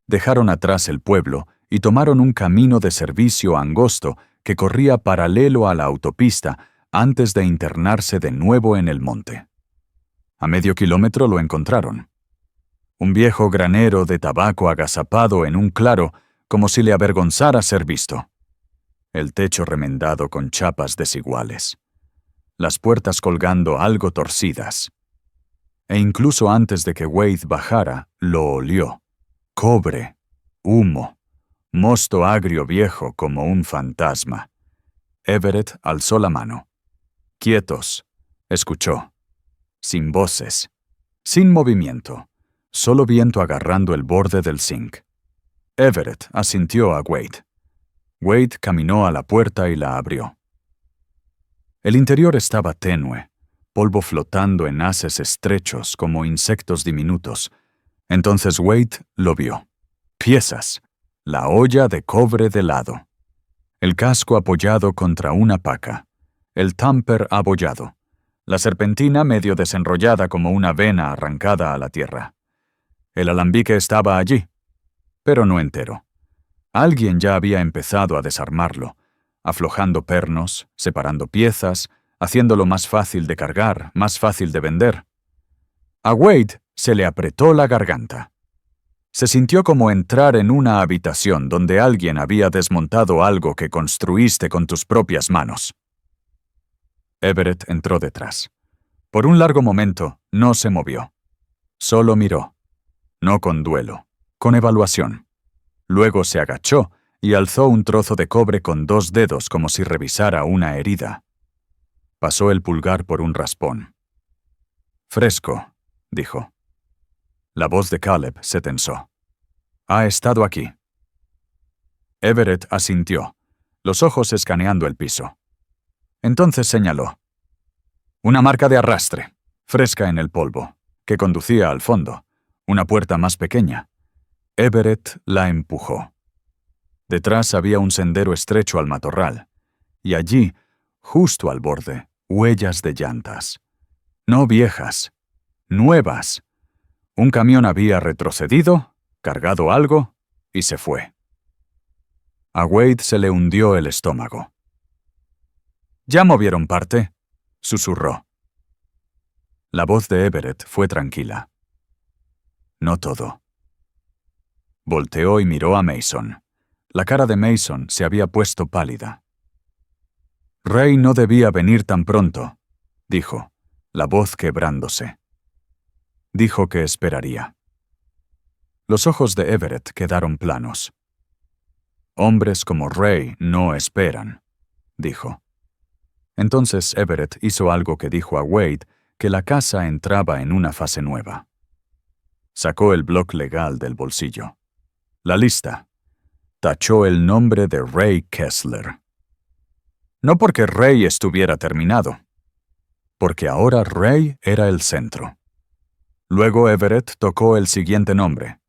Dejaron atrás el pueblo y tomaron un camino de servicio angosto que corría paralelo a la autopista antes de internarse de nuevo en el monte. A medio kilómetro lo encontraron. Un viejo granero de tabaco agazapado en un claro, como si le avergonzara ser visto. El techo remendado con chapas desiguales. Las puertas colgando algo torcidas. E incluso antes de que Wade bajara, lo olió. Cobre, humo, mosto agrio viejo como un fantasma. Everett alzó la mano. Quietos, escuchó. Sin voces, sin movimiento, solo viento agarrando el borde del zinc. Everett asintió a Wade. Wade caminó a la puerta y la abrió. El interior estaba tenue, polvo flotando en haces estrechos como insectos diminutos. Entonces Wade lo vio. Piezas. La olla de cobre de lado. El casco apoyado contra una paca. El tamper abollado. La serpentina medio desenrollada como una vena arrancada a la tierra. El alambique estaba allí, pero no entero. Alguien ya había empezado a desarmarlo, aflojando pernos, separando piezas, haciéndolo más fácil de cargar, más fácil de vender. A Wade se le apretó la garganta. Se sintió como entrar en una habitación donde alguien había desmontado algo que construiste con tus propias manos. Everett entró detrás. Por un largo momento no se movió. Solo miró. No con duelo, con evaluación. Luego se agachó y alzó un trozo de cobre con 2 dedos como si revisara una herida. Pasó el pulgar por un raspón. «Fresco», dijo. La voz de Caleb se tensó. «Ha estado aquí». Everett asintió, los ojos escaneando el piso. Entonces señaló. Una marca de arrastre, fresca en el polvo, que conducía al fondo, una puerta más pequeña. Everett la empujó. Detrás había un sendero estrecho al matorral, y allí, justo al borde, huellas de llantas. No viejas, nuevas. Un camión había retrocedido, cargado algo, y se fue. A Wade se le hundió el estómago. «¿Ya movieron parte?», susurró. La voz de Everett fue tranquila. «No todo». Volteó y miró a Mason. La cara de Mason se había puesto pálida. «Ray no debía venir tan pronto», dijo, la voz quebrándose. Dijo que esperaría. Los ojos de Everett quedaron planos. «Hombres como Ray no esperan», dijo. Entonces Everett hizo algo que dijo a Wade que la casa entraba en una fase nueva. Sacó el bloc legal del bolsillo. La lista. Tachó el nombre de Ray Kessler. No porque Ray estuviera terminado, porque ahora Ray era el centro. Luego Everett tocó el siguiente nombre.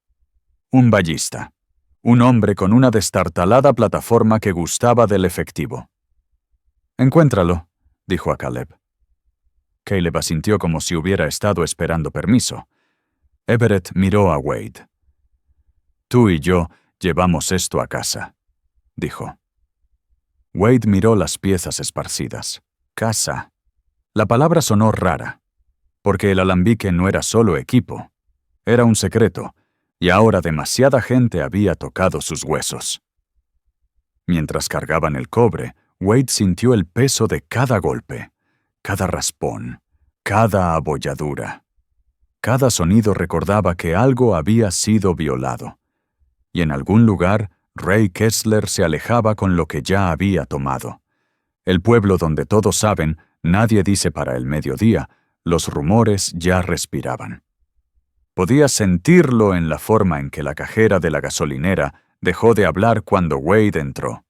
Un ballista. Un hombre con una destartalada plataforma que gustaba del efectivo. «Encuéntralo», dijo a Caleb. Caleb asintió como si hubiera estado esperando permiso. Everett miró a Wade. «Tú y yo llevamos esto a casa», dijo. Wade miró las piezas esparcidas. Casa. La palabra sonó rara, porque el alambique no era solo equipo. Era un secreto, y ahora demasiada gente había tocado sus huesos. Mientras cargaban el cobre, Wade sintió el peso de cada golpe, cada raspón, cada abolladura. Cada sonido recordaba que algo había sido violado. Y en algún lugar, Ray Kessler se alejaba con lo que ya había tomado. El pueblo donde todos saben, nadie dice para el mediodía, los rumores ya respiraban. Podía sentirlo en la forma en que la cajera de la gasolinera dejó de hablar cuando Wade entró.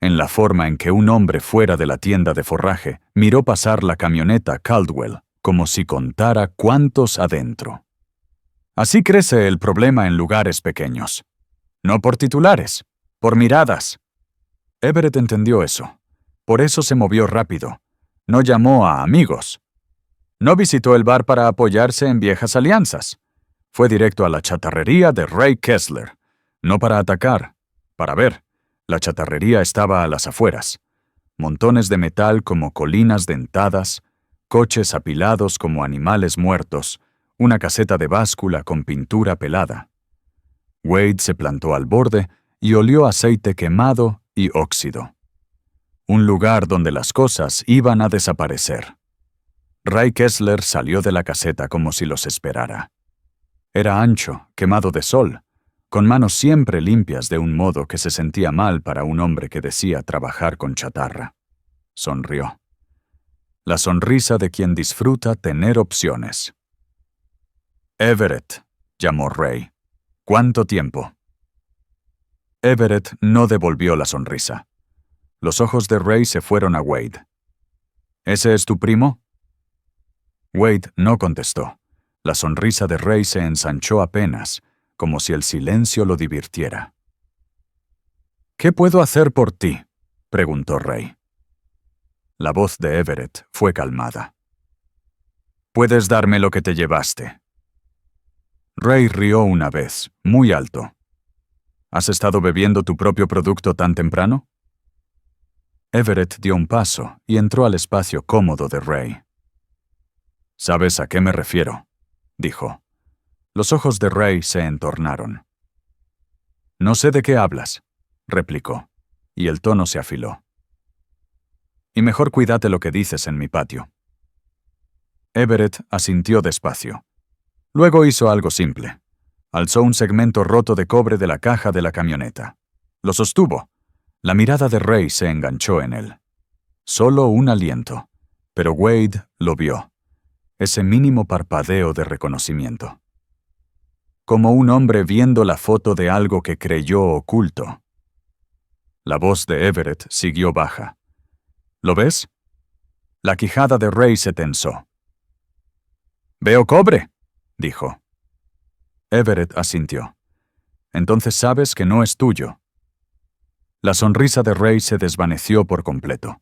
En la forma en que un hombre fuera de la tienda de forraje miró pasar la camioneta Caldwell, como si contara cuántos adentro. Así crece el problema en lugares pequeños. No por titulares, por miradas. Everett entendió eso. Por eso se movió rápido. No llamó a amigos. No visitó el bar para apoyarse en viejas alianzas. Fue directo a la chatarrería de Ray Kessler. No para atacar, para ver. La chatarrería estaba a las afueras. Montones de metal como colinas dentadas, coches apilados como animales muertos, una caseta de báscula con pintura pelada. Wade se plantó al borde y olió aceite quemado y óxido. Un lugar donde las cosas iban a desaparecer. Ray Kessler salió de la caseta como si los esperara. Era ancho, quemado de sol, con manos siempre limpias de un modo que se sentía mal para un hombre que decía trabajar con chatarra. Sonrió. La sonrisa de quien disfruta tener opciones. Everett, llamó Ray. ¿Cuánto tiempo? Everett no devolvió la sonrisa. Los ojos de Ray se fueron a Wade. ¿Ese es tu primo? Wade no contestó. La sonrisa de Ray se ensanchó apenas, como si el silencio lo divirtiera. ¿Qué puedo hacer por ti?, preguntó Ray. La voz de Everett fue calmada. «Puedes darme lo que te llevaste». Ray rió una vez, muy alto. ¿Has estado bebiendo tu propio producto tan temprano? Everett dio un paso y entró al espacio cómodo de Ray. «¿Sabes a qué me refiero?», dijo. Los ojos de Ray se entornaron. «No sé de qué hablas», replicó, y el tono se afiló. «Y mejor cuídate lo que dices en mi patio». Everett asintió despacio. Luego hizo algo simple. Alzó un segmento roto de cobre de la caja de la camioneta. Lo sostuvo. La mirada de Ray se enganchó en él. Solo un aliento, pero Wade lo vio. Ese mínimo parpadeo de reconocimiento. Como un hombre viendo la foto de algo que creyó oculto. La voz de Everett siguió baja. ¿Lo ves? La quijada de Ray se tensó. «Veo cobre», dijo. Everett asintió. «Entonces sabes que no es tuyo». La sonrisa de Ray se desvaneció por completo.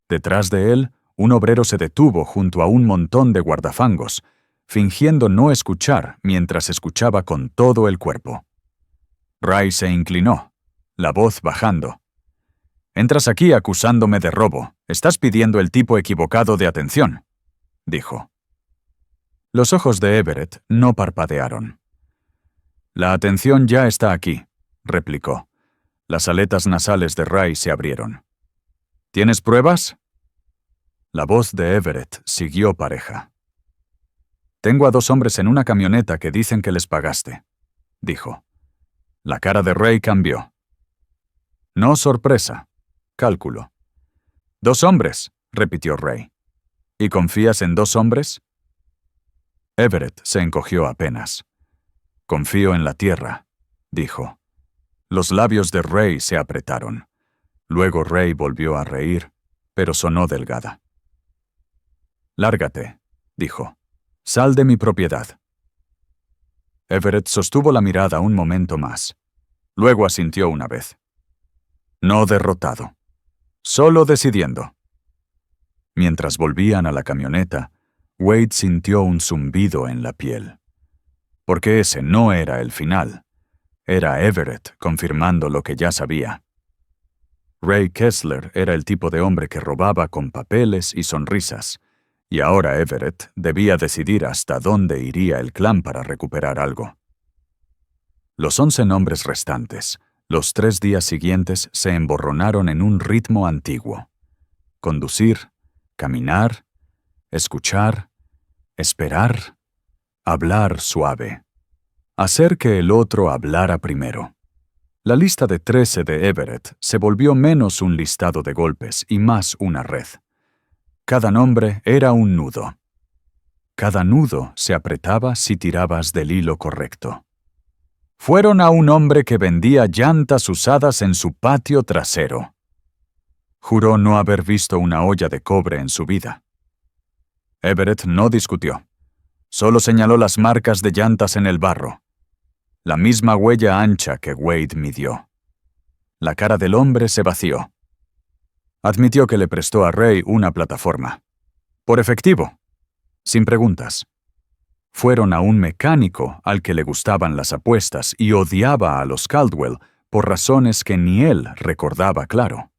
Detrás de él, un obrero se detuvo junto a un montón de guardafangos, fingiendo no escuchar mientras escuchaba con todo el cuerpo. Ray se inclinó, la voz bajando. «Entras aquí acusándome de robo. Estás pidiendo el tipo equivocado de atención», dijo. Los ojos de Everett no parpadearon. «La atención ya está aquí», replicó. Las aletas nasales de Ray se abrieron. «¿Tienes pruebas?» La voz de Everett siguió pareja. «Tengo a 2 hombres en una camioneta que dicen que les pagaste», dijo. La cara de Ray cambió. «No sorpresa, cálculo». «2 hombres», repitió Ray. «¿Y confías en 2 hombres?» Everett se encogió apenas. «Confío en la tierra», dijo. Los labios de Ray se apretaron. Luego Ray volvió a reír, pero sonó delgada. «Lárgate», dijo. «Sal de mi propiedad». Everett sostuvo la mirada un momento más. Luego asintió una vez. No derrotado. Solo decidiendo. Mientras volvían a la camioneta, Wade sintió un zumbido en la piel. Porque ese no era el final. Era Everett confirmando lo que ya sabía. Ray Kessler era el tipo de hombre que robaba con papeles y sonrisas, y ahora Everett debía decidir hasta dónde iría el clan para recuperar algo. Los 11 nombres restantes, los 3 días siguientes, se emborronaron en un ritmo antiguo. Conducir, caminar, escuchar, esperar, hablar suave. Hacer que el otro hablara primero. La lista de 13 de Everett se volvió menos un listado de golpes y más una red. Cada nombre era un nudo. Cada nudo se apretaba si tirabas del hilo correcto. Fueron a un hombre que vendía llantas usadas en su patio trasero. Juró no haber visto una olla de cobre en su vida. Everett no discutió. Solo señaló las marcas de llantas en el barro. La misma huella ancha que Wade midió. La cara del hombre se vació. Admitió que le prestó a Ray una plataforma. Por efectivo. Sin preguntas. Fueron a un mecánico al que le gustaban las apuestas y odiaba a los Caldwell por razones que ni él recordaba claro.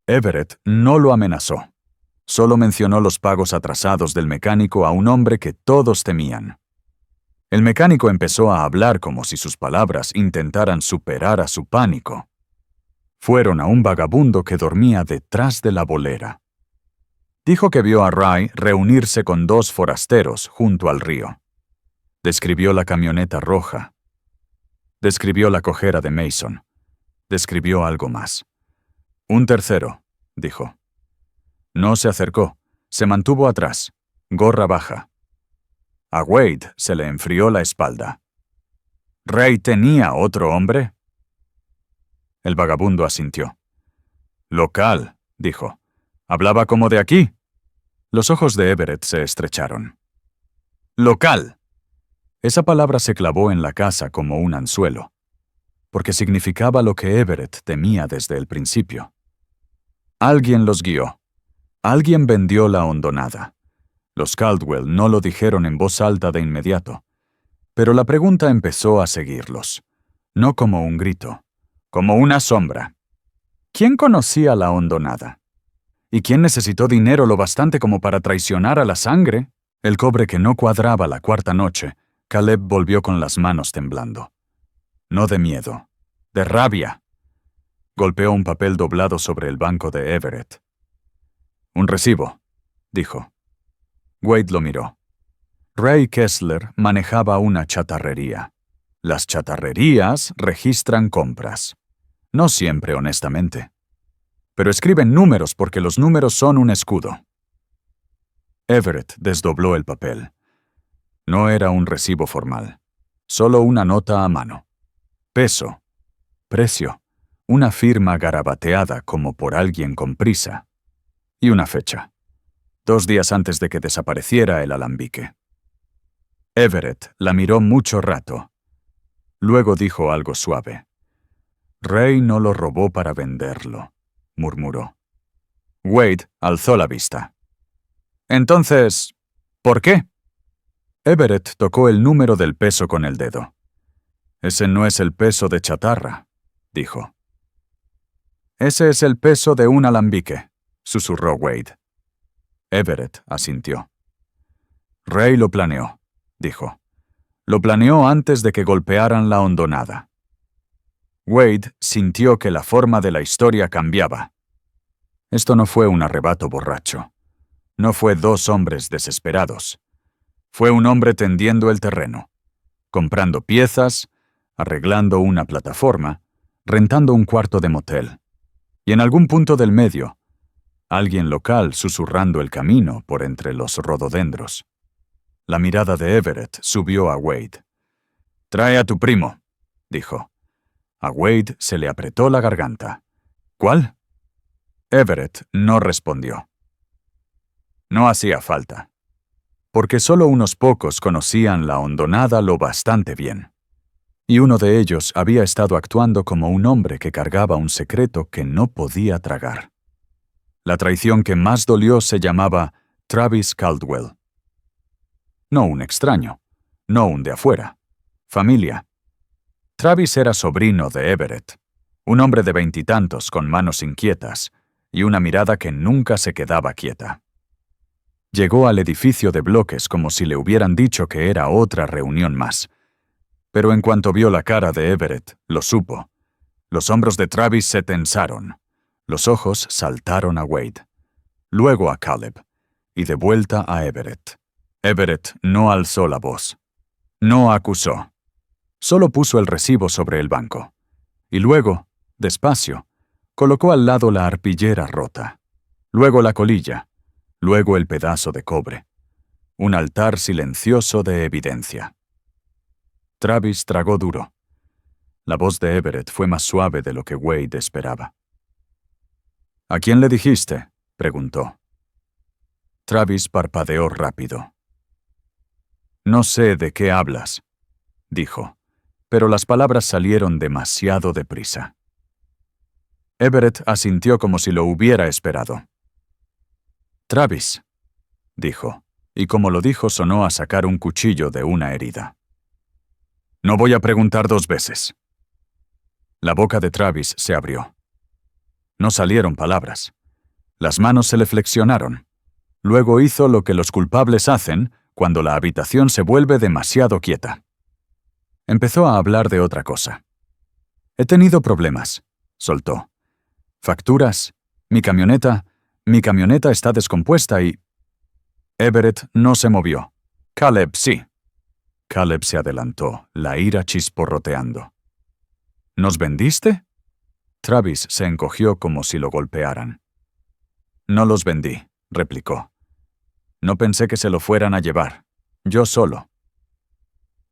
Everett no lo amenazó. Solo mencionó los pagos atrasados del mecánico a un hombre que todos temían. El mecánico empezó a hablar como si sus palabras intentaran superar a su pánico. Fueron a un vagabundo que dormía detrás de la bolera. Dijo que vio a Ray reunirse con 2 forasteros junto al río. Describió la camioneta roja. Describió la cojera de Mason. Describió algo más. Un tercero, dijo. No se acercó, se mantuvo atrás, gorra baja. A Wade se le enfrió la espalda. ¿Ray tenía otro hombre? El vagabundo asintió. Local, dijo. ¿Hablaba como de aquí? Los ojos de Everett se estrecharon. Local. Esa palabra se clavó en la casa como un anzuelo, porque significaba lo que Everett temía desde el principio. Alguien los guió. Alguien vendió la hondonada. Los Caldwell no lo dijeron en voz alta de inmediato, pero la pregunta empezó a seguirlos, no como un grito, como una sombra. ¿Quién conocía la hondonada? ¿Y quién necesitó dinero lo bastante como para traicionar a la sangre? El cobre que no cuadraba la cuarta noche, Caleb volvió con las manos temblando. No de miedo, de rabia. Golpeó un papel doblado sobre el banco de Everett. Un recibo, dijo. Wade lo miró. Ray Kessler manejaba una chatarrería. Las chatarrerías registran compras. No siempre honestamente. Pero escriben números porque los números son un escudo. Everett desdobló el papel. No era un recibo formal, solo una nota a mano. Peso, precio, una firma garabateada como por alguien con prisa. Y una fecha. 2 días antes de que desapareciera el alambique. Everett la miró mucho rato. Luego dijo algo suave. Ray no lo robó para venderlo, murmuró. Wade alzó la vista. Entonces, ¿por qué? Everett tocó el número del peso con el dedo. Ese no es el peso de chatarra, dijo. Ese es el peso de un alambique, susurró Wade. Everett asintió. Ray lo planeó, dijo. Lo planeó antes de que golpearan la hondonada. Wade sintió que la forma de la historia cambiaba. Esto no fue un arrebato borracho. No fue 2 hombres desesperados. Fue un hombre tendiendo el terreno, comprando piezas, arreglando una plataforma, rentando un cuarto de motel. Y en algún punto del medio, alguien local susurrando el camino por entre los rododendros. La mirada de Everett subió a Wade. «Trae a tu primo», dijo. A Wade se le apretó la garganta. «¿Cuál?» Everett no respondió. No hacía falta, porque solo unos pocos conocían la hondonada lo bastante bien. Y uno de ellos había estado actuando como un hombre que cargaba un secreto que no podía tragar. La traición que más dolió se llamaba Travis Caldwell. No un extraño, no un de afuera. Familia. Travis era sobrino de Everett, un hombre de 20 y tantos con manos inquietas y una mirada que nunca se quedaba quieta. Llegó al edificio de bloques como si le hubieran dicho que era otra reunión más. Pero en cuanto vio la cara de Everett, lo supo. Los hombros de Travis se tensaron. Los ojos saltaron a Wade. Luego a Caleb. Y de vuelta a Everett. Everett no alzó la voz. No acusó. Solo puso el recibo sobre el banco. Y luego, despacio, colocó al lado la arpillera rota. Luego la colilla. Luego el pedazo de cobre. Un altar silencioso de evidencia. Travis tragó duro. La voz de Everett fue más suave de lo que Wade esperaba. ¿A quién le dijiste?, preguntó. Travis parpadeó rápido. No sé de qué hablas, dijo, pero las palabras salieron demasiado deprisa. Everett asintió como si lo hubiera esperado. Travis, dijo, y como lo dijo sonó a sacar un cuchillo de una herida. «No voy a preguntar 2 veces». La boca de Travis se abrió. No salieron palabras. Las manos se le flexionaron. Luego hizo lo que los culpables hacen cuando la habitación se vuelve demasiado quieta. Empezó a hablar de otra cosa. «He tenido problemas», soltó. «Facturas, mi camioneta está descompuesta y...» Everett no se movió. «Caleb, sí». Caleb se adelantó, la ira chisporroteando. «¿Nos vendiste?» Travis se encogió como si lo golpearan. «No los vendí», replicó. «No pensé que se lo fueran a llevar. Yo solo».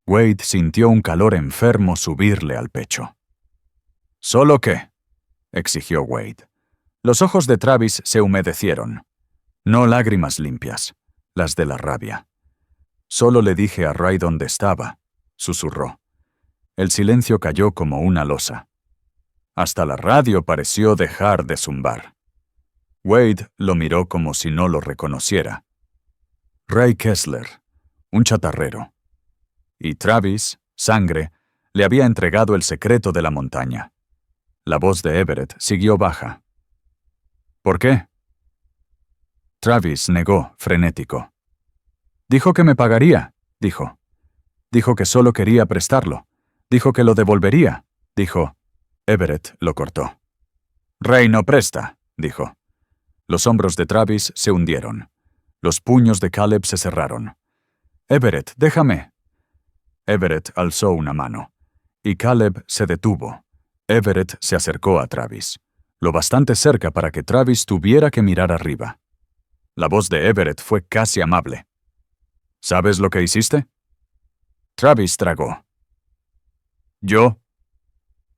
Wade sintió un calor enfermo subirle al pecho. «¿Solo qué?», exigió Wade. Los ojos de Travis se humedecieron. No lágrimas limpias, las de la rabia. «Solo le dije a Ray dónde estaba», susurró. El silencio cayó como una losa. Hasta la radio pareció dejar de zumbar. Wade lo miró como si no lo reconociera. Ray Kessler, un chatarrero. Y Travis, sangre, le había entregado el secreto de la montaña. La voz de Everett siguió baja. «¿Por qué?». Travis negó, frenético. «Dijo que me pagaría», dijo. «Dijo que solo quería prestarlo. Dijo que lo devolvería», dijo. Everett lo cortó. «Ray no presta», dijo. Los hombros de Travis se hundieron. Los puños de Caleb se cerraron. «Everett, déjame». Everett alzó una mano. Y Caleb se detuvo. Everett se acercó a Travis, lo bastante cerca para que Travis tuviera que mirar arriba. La voz de Everett fue casi amable. «¿Sabes lo que hiciste?». Travis tragó. «¿Yo?».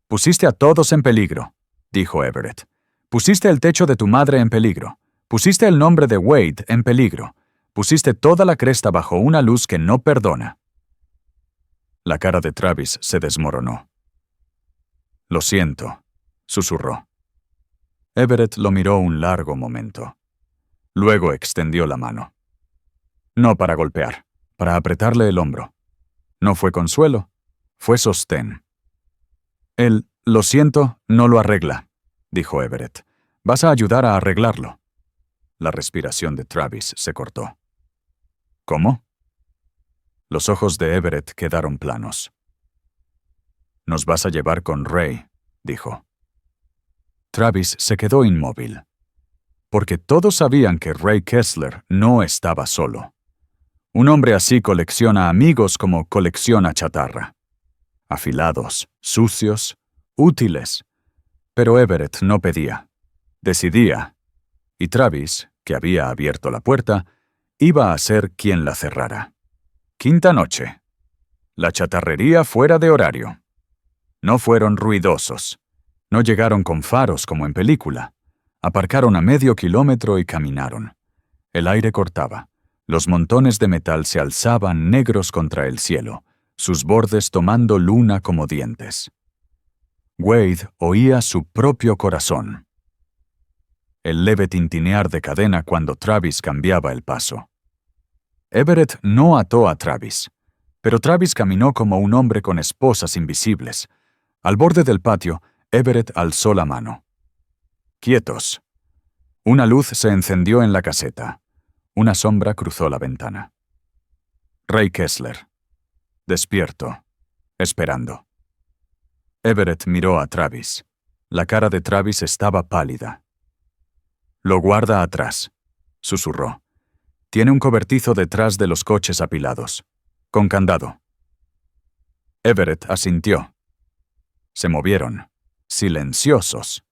«Pusiste a todos en peligro», dijo Everett. «Pusiste el techo de tu madre en peligro. Pusiste el nombre de Wade en peligro. Pusiste toda la cresta bajo una luz que no perdona». La cara de Travis se desmoronó. «Lo siento», susurró. Everett lo miró un largo momento. Luego extendió la mano. No para golpear, para apretarle el hombro. No fue consuelo, fue sostén. «El «lo siento» no lo arregla», dijo Everett. «Vas a ayudar a arreglarlo». La respiración de Travis se cortó. «¿Cómo?». Los ojos de Everett quedaron planos. «Nos vas a llevar con Ray», dijo. Travis se quedó inmóvil. Porque todos sabían que Ray Kessler no estaba solo. Un hombre así colecciona amigos como colecciona chatarra. Afilados, sucios, útiles. Pero Everett no pedía. Decidía. Y Travis, que había abierto la puerta, iba a ser quien la cerrara. Quinta noche. La chatarrería fuera de horario. No fueron ruidosos. No llegaron con faros como en película. Aparcaron a medio kilómetro y caminaron. El aire cortaba. Los montones de metal se alzaban negros contra el cielo, sus bordes tomando luna como dientes. Wade oía su propio corazón. El leve tintinear de cadena cuando Travis cambiaba el paso. Everett no ató a Travis, pero Travis caminó como un hombre con esposas invisibles. Al borde del patio, Everett alzó la mano. «Quietos». Una luz se encendió en la caseta. Una sombra cruzó la ventana. Ray Kessler. Despierto. Esperando. Everett miró a Travis. La cara de Travis estaba pálida. «Lo guarda atrás», susurró. «Tiene un cobertizo detrás de los coches apilados. Con candado». Everett asintió. Se movieron, silenciosos.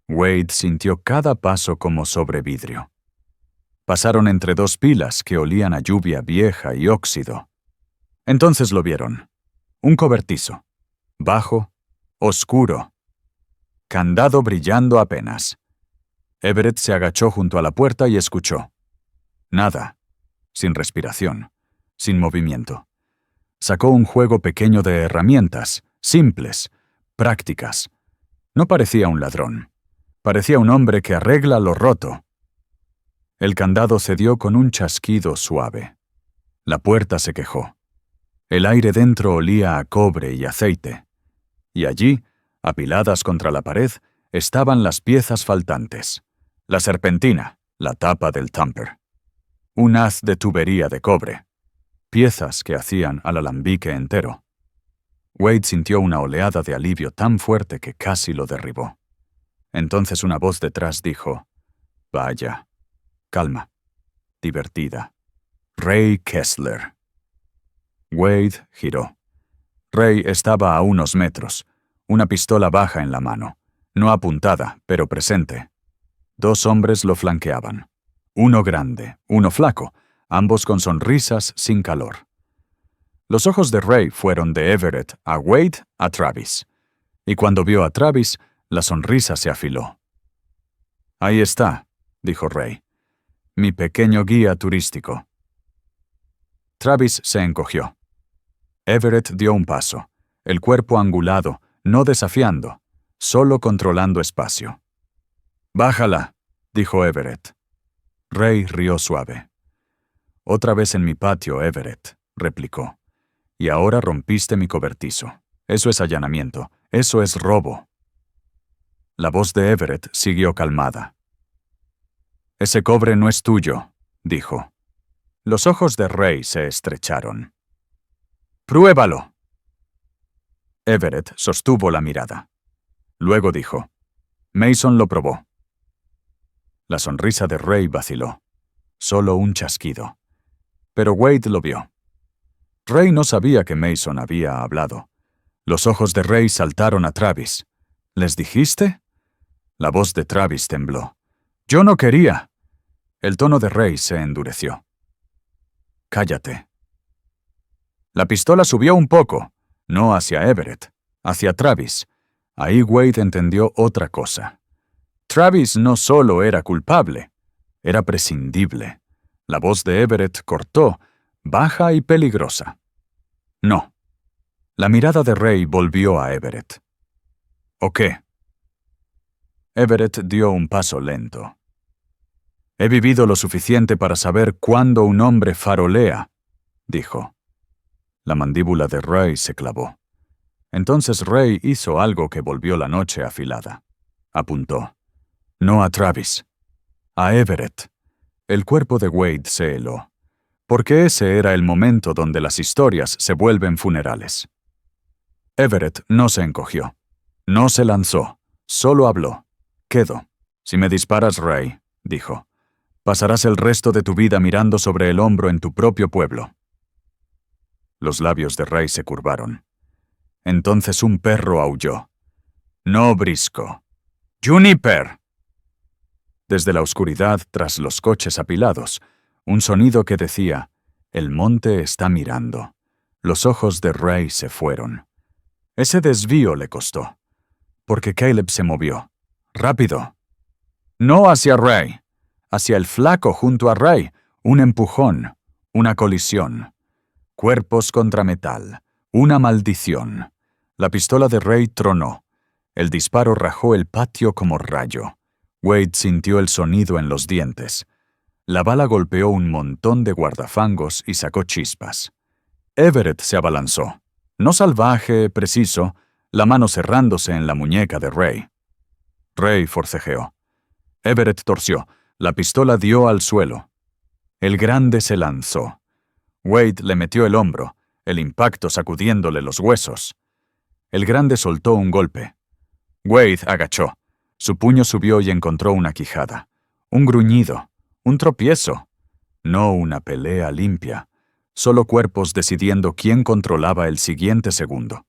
Wade sintió cada paso como sobre vidrio. Pasaron entre 2 pilas que olían a lluvia vieja y óxido. Entonces lo vieron. Un cobertizo. Bajo, oscuro. Candado brillando apenas. Everett se agachó junto a la puerta y escuchó. Nada. Sin respiración. Sin movimiento. Sacó un juego pequeño de herramientas, simples, prácticas. No parecía un ladrón. Parecía un hombre que arregla lo roto. El candado cedió con un chasquido suave. La puerta se quejó. El aire dentro olía a cobre y aceite. Y allí, apiladas contra la pared, estaban las piezas faltantes. La serpentina, la tapa del tamper. Un haz de tubería de cobre. Piezas que hacían al alambique entero. Wade sintió una oleada de alivio tan fuerte que casi lo derribó. Entonces una voz detrás dijo: «Vaya, calma, divertida. Ray Kessler». Wade giró. Ray estaba a unos metros, una pistola baja en la mano, no apuntada, pero presente. 2 hombres lo flanqueaban. Uno grande, uno flaco, ambos con sonrisas sin calor. Los ojos de Ray fueron de Everett a Wade a Travis, y cuando vio a Travis, la sonrisa se afiló. «Ahí está», dijo Ray, «mi pequeño guía turístico». Travis se encogió. Everett dio un paso, el cuerpo angulado, no desafiando, solo controlando espacio. «Bájala», dijo Everett. Ray rió suave. «Otra vez en mi patio, Everett», replicó. «Y ahora rompiste mi cobertizo. Eso es allanamiento. Eso es robo». La voz de Everett siguió calmada. «Ese cobre no es tuyo», dijo. Los ojos de Ray se estrecharon. «¡Pruébalo!». Everett sostuvo la mirada. Luego dijo: «Mason lo probó». La sonrisa de Ray vaciló. Solo un chasquido. Pero Wade lo vio. Ray no sabía que Mason había hablado. Los ojos de Ray saltaron a Travis. «¿Les dijiste?». La voz de Travis tembló. «Yo no quería». El tono de Ray se endureció. «Cállate». La pistola subió un poco, no hacia Everett, hacia Travis. Ahí Wade entendió otra cosa. Travis no solo era culpable, era prescindible. La voz de Everett cortó, baja y peligrosa. «No». La mirada de Ray volvió a Everett. «¿O qué?». Everett dio un paso lento. «He vivido lo suficiente para saber cuándo un hombre farolea», dijo. La mandíbula de Ray se clavó. Entonces Ray hizo algo que volvió la noche afilada. Apuntó. No a Travis. A Everett. El cuerpo de Wade se heló. Porque ese era el momento donde las historias se vuelven funerales. Everett no se encogió. No se lanzó. Solo habló. «Quedo. Si me disparas, Ray», dijo, «pasarás el resto de tu vida mirando sobre el hombro en tu propio pueblo». Los labios de Ray se curvaron. Entonces un perro aulló. «No, Brisco. Juniper». Desde la oscuridad, tras los coches apilados, un sonido que decía: «El monte está mirando». Los ojos de Ray se fueron. Ese desvío le costó, porque Caleb se movió. «Rápido». No hacia Ray, hacia el flaco junto a Ray. Un empujón, una colisión. Cuerpos contra metal, una maldición. La pistola de Ray tronó. El disparo rajó el patio como rayo. Wade sintió el sonido en los dientes. La bala golpeó un montón de guardafangos y sacó chispas. Everett se abalanzó. No salvaje, preciso, la mano cerrándose en la muñeca de Ray. Ray forcejeó. Everett torció. La pistola dio al suelo. El grande se lanzó. Wade le metió el hombro, el impacto sacudiéndole los huesos. El grande soltó un golpe. Wade agachó. Su puño subió y encontró una quijada. Un gruñido. Un tropiezo. No una pelea limpia. Solo cuerpos decidiendo quién controlaba el siguiente segundo.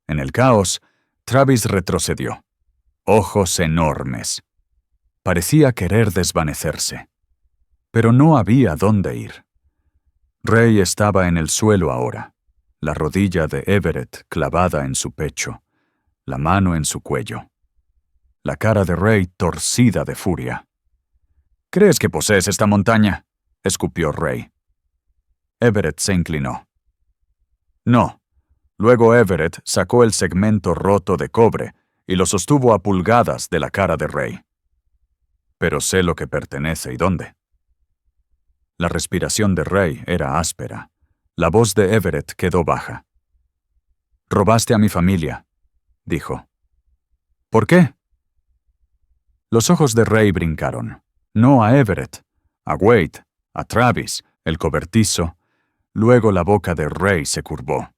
En el caos, Travis retrocedió. Ojos enormes. Parecía querer desvanecerse. Pero no había dónde ir. Ray estaba en el suelo ahora, la rodilla de Everett clavada en su pecho, la mano en su cuello. La cara de Ray torcida de furia. «¿Crees que posees esta montaña?», escupió Ray. Everett se inclinó. «No». Luego Everett sacó el segmento roto de cobre y lo sostuvo a pulgadas de la cara de Ray. pero sé lo que pertenece y dónde. La respiración de Ray era áspera. La voz de Everett quedó baja. «Robaste a mi familia», dijo. «¿Por qué?» Los ojos de Ray brincaron. No a Everett, a Wade, a Travis, el cobertizo. Luego la boca de Ray se curvó.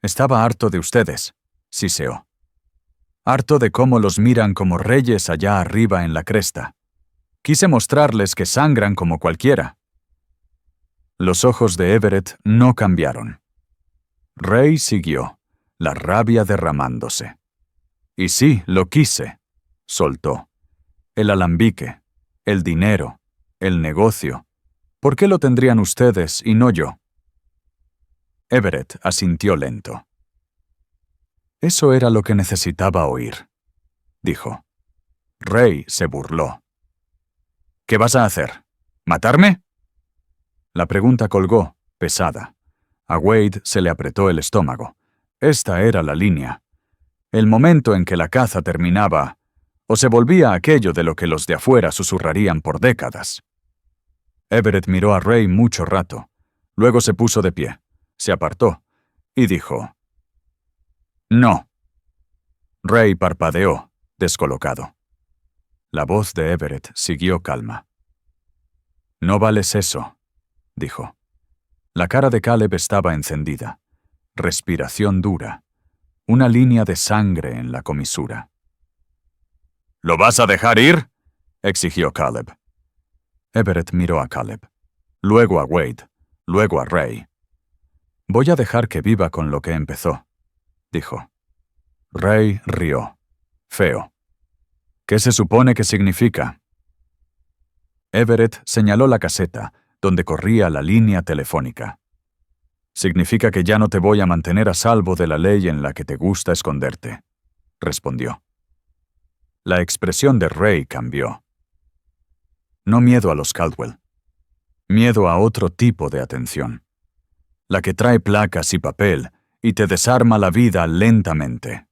«Estaba harto de ustedes», siseó. «Harto de cómo los miran como reyes allá arriba en la cresta. Quise mostrarles que sangran como cualquiera». Los ojos de Everett no cambiaron. Ray siguió, la rabia derramándose. «Y sí, lo quise», soltó. «El alambique, el dinero, el negocio. ¿Por qué lo tendrían ustedes y no yo?» Everett asintió lento. «Eso era lo que necesitaba oír», dijo. Ray se burló. «¿Qué vas a hacer? ¿Matarme?» La pregunta colgó, pesada. A Wade se le apretó el estómago. Esta era la línea. El momento en que la caza terminaba, o se volvía aquello de lo que los de afuera susurrarían por décadas. Everett miró a Ray mucho rato. Luego se puso de pie, se apartó y dijo: «No». Ray parpadeó, descolocado. La voz de Everett siguió calma. «No vales eso», dijo. La cara de Caleb estaba encendida. Respiración dura. Una línea de sangre en la comisura. «¿Lo vas a dejar ir?», exigió Caleb. Everett miró a Caleb, luego a Wade, luego a Ray. «Voy a dejar que viva con lo que empezó», dijo. Ray rió. Feo. «¿Qué se supone que significa?» Everett señaló la caseta, donde corría la línea telefónica. «Significa que ya no te voy a mantener a salvo de la ley en la que te gusta esconderte», respondió. La expresión de Ray cambió. No miedo a los Caldwell. Miedo a otro tipo de atención. La que trae placas y papel y te desarma la vida lentamente.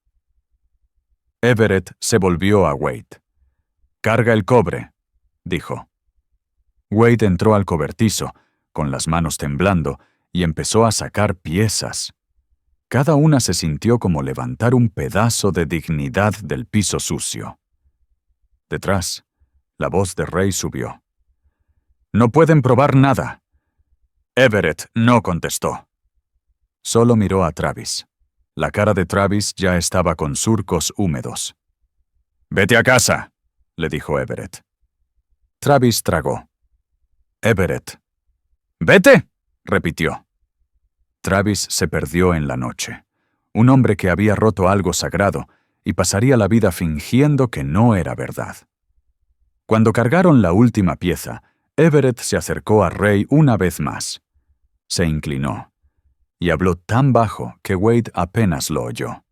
Everett se volvió a Wade. «Carga el cobre», dijo. Wade entró al cobertizo, con las manos temblando, y empezó a sacar piezas. Cada una se sintió como levantar un pedazo de dignidad del piso sucio. Detrás, la voz de Ray subió. «No pueden probar nada». Everett no contestó. Solo miró a Travis. La cara de Travis ya estaba con surcos húmedos. «Vete a casa», le dijo Everett. Travis tragó. «Everett». «¿Vete?», repitió. Travis se perdió en la noche. Un hombre que había roto algo sagrado y pasaría la vida fingiendo que no era verdad. Cuando cargaron la última pieza, Everett se acercó a Ray una vez más. Se inclinó y habló tan bajo que Wade apenas lo oyó.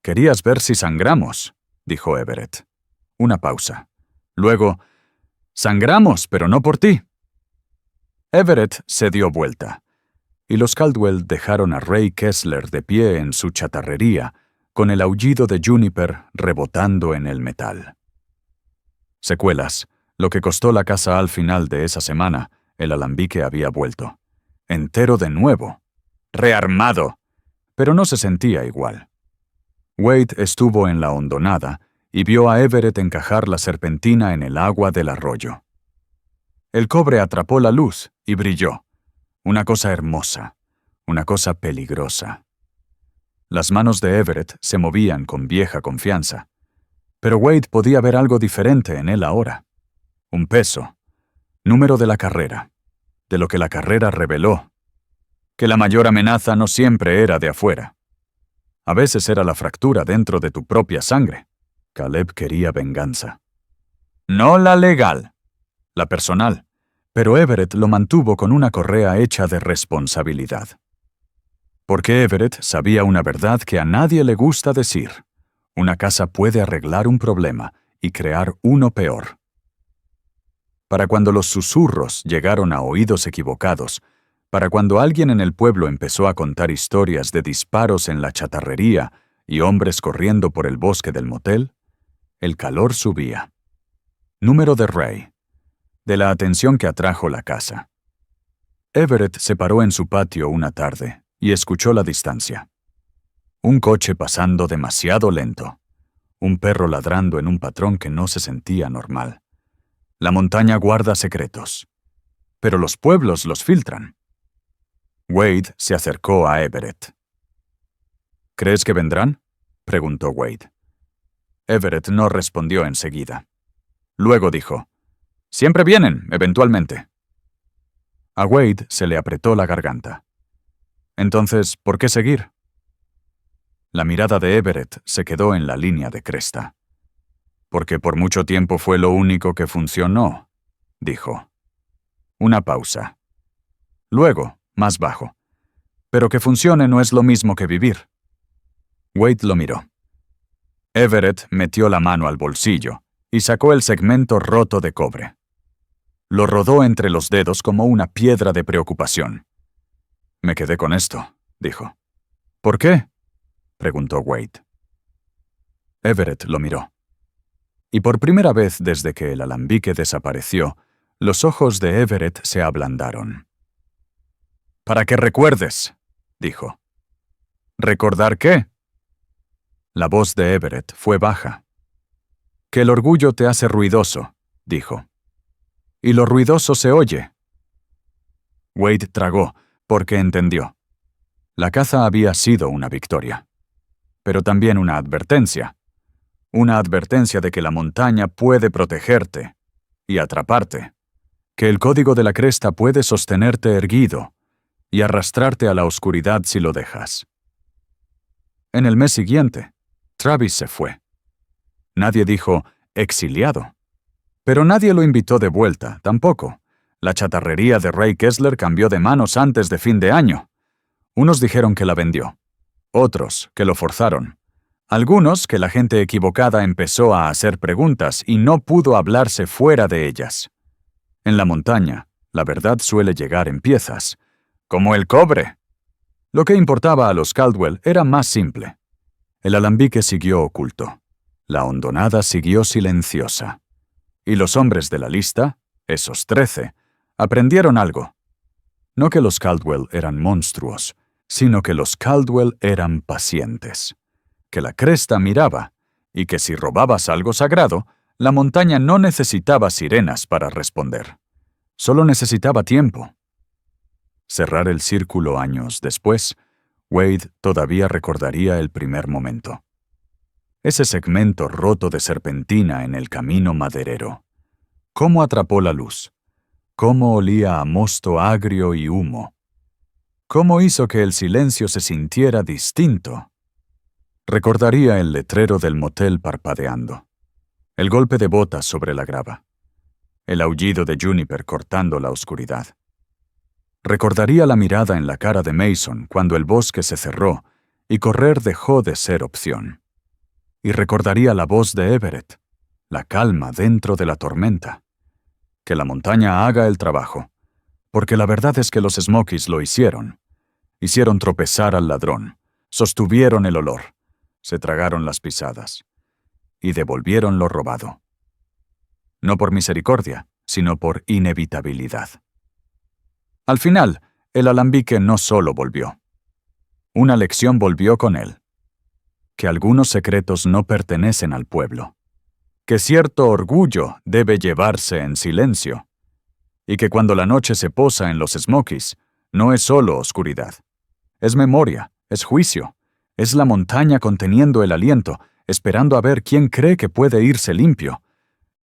«Querías ver si sangramos», dijo Everett. Una pausa. Luego: «Sangramos, pero no por ti». Everett se dio vuelta, y los Caldwell dejaron a Ray Kessler de pie en su chatarrería, con el aullido de Juniper rebotando en el metal. Secuelas, lo que costó la casa al final de esa semana. El alambique había vuelto. Entero de nuevo. Rearmado. Pero no se sentía igual. Wade estuvo en la hondonada y vio a Everett encajar la serpentina en el agua del arroyo. El cobre atrapó la luz y brilló. Una cosa hermosa. Una cosa peligrosa. Las manos de Everett se movían con vieja confianza. Pero Wade podía ver algo diferente en él ahora. Un peso. Número de la carrera. De lo que la carrera reveló. Que la mayor amenaza no siempre era de afuera. A veces era la fractura dentro de tu propia sangre. Caleb quería venganza. No la legal. La personal. Pero Everett lo mantuvo con una correa hecha de responsabilidad. Porque Everett sabía una verdad que a nadie le gusta decir. Una casa puede arreglar un problema y crear uno peor. Para cuando los susurros llegaron a oídos equivocados, para cuando alguien en el pueblo empezó a contar historias de disparos en la chatarrería y hombres corriendo por el bosque del motel, el calor subía. Número de rey. De la atención que atrajo la casa. Everett se paró en su patio una tarde y escuchó la distancia. Un coche pasando demasiado lento. Un perro ladrando en un patrón que no se sentía normal. La montaña guarda secretos. Pero los pueblos los filtran. Wade se acercó a Everett. ¿Crees que vendrán?, preguntó Wade. Everett no respondió enseguida. Luego dijo, «Siempre vienen, eventualmente». A Wade se le apretó la garganta. Entonces, ¿por qué seguir? La mirada de Everett se quedó en la línea de cresta. Porque por mucho tiempo fue lo único que funcionó, dijo. Una pausa. Luego, más bajo. Pero que funcione no es lo mismo que vivir. Wade lo miró. Everett metió la mano al bolsillo y sacó el segmento roto de cobre. Lo rodó entre los dedos como una piedra de preocupación. Me quedé con esto, dijo. ¿Por qué?, preguntó Wade. Everett lo miró. Y por primera vez desde que el alambique desapareció, los ojos de Everett se ablandaron. «Para que recuerdes», dijo. «¿Recordar qué?». La voz de Everett fue baja. «Que el orgullo te hace ruidoso», dijo. «Y lo ruidoso se oye». Wade tragó, porque entendió. La caza había sido una victoria, pero también una advertencia. Una advertencia de que la montaña puede protegerte y atraparte, que el código de la cresta puede sostenerte erguido y arrastrarte a la oscuridad si lo dejas. En el mes siguiente, Travis se fue. Nadie dijo exiliado, pero nadie lo invitó de vuelta, tampoco. La chatarrería de Ray Kessler cambió de manos antes de fin de año. Unos dijeron que la vendió, otros que lo forzaron. Algunos que la gente equivocada empezó a hacer preguntas y no pudo hablarse fuera de ellas. En la montaña, la verdad suele llegar en piezas, como el cobre. Lo que importaba a los Caldwell era más simple. El alambique siguió oculto. La hondonada siguió silenciosa. Y los hombres de la lista, esos 13, aprendieron algo. No que los Caldwell eran monstruos, sino que los Caldwell eran pacientes. Que la cresta miraba, y que si robabas algo sagrado, la montaña no necesitaba sirenas para responder. Solo necesitaba tiempo. Cerrar el círculo años después, Wade todavía recordaría el primer momento. Ese segmento roto de serpentina en el camino maderero. Cómo atrapó la luz. Cómo olía a mosto agrio y humo. Cómo hizo que el silencio se sintiera distinto. Recordaría el letrero del motel parpadeando. El golpe de botas sobre la grava. El aullido de Juniper cortando la oscuridad. Recordaría la mirada en la cara de Mason cuando el bosque se cerró y correr dejó de ser opción. Y recordaría la voz de Everett, la calma dentro de la tormenta. Que la montaña haga el trabajo, porque la verdad es que los Smokies lo hicieron. Hicieron tropezar al ladrón, sostuvieron el olor, se tragaron las pisadas y devolvieron lo robado. No por misericordia, sino por inevitabilidad. Al final, el alambique no solo volvió. Una lección volvió con él. Que algunos secretos no pertenecen al pueblo. Que cierto orgullo debe llevarse en silencio. Y que cuando la noche se posa en los Smokies, no es solo oscuridad. Es memoria, es juicio, es la montaña conteniendo el aliento, esperando a ver quién cree que puede irse limpio,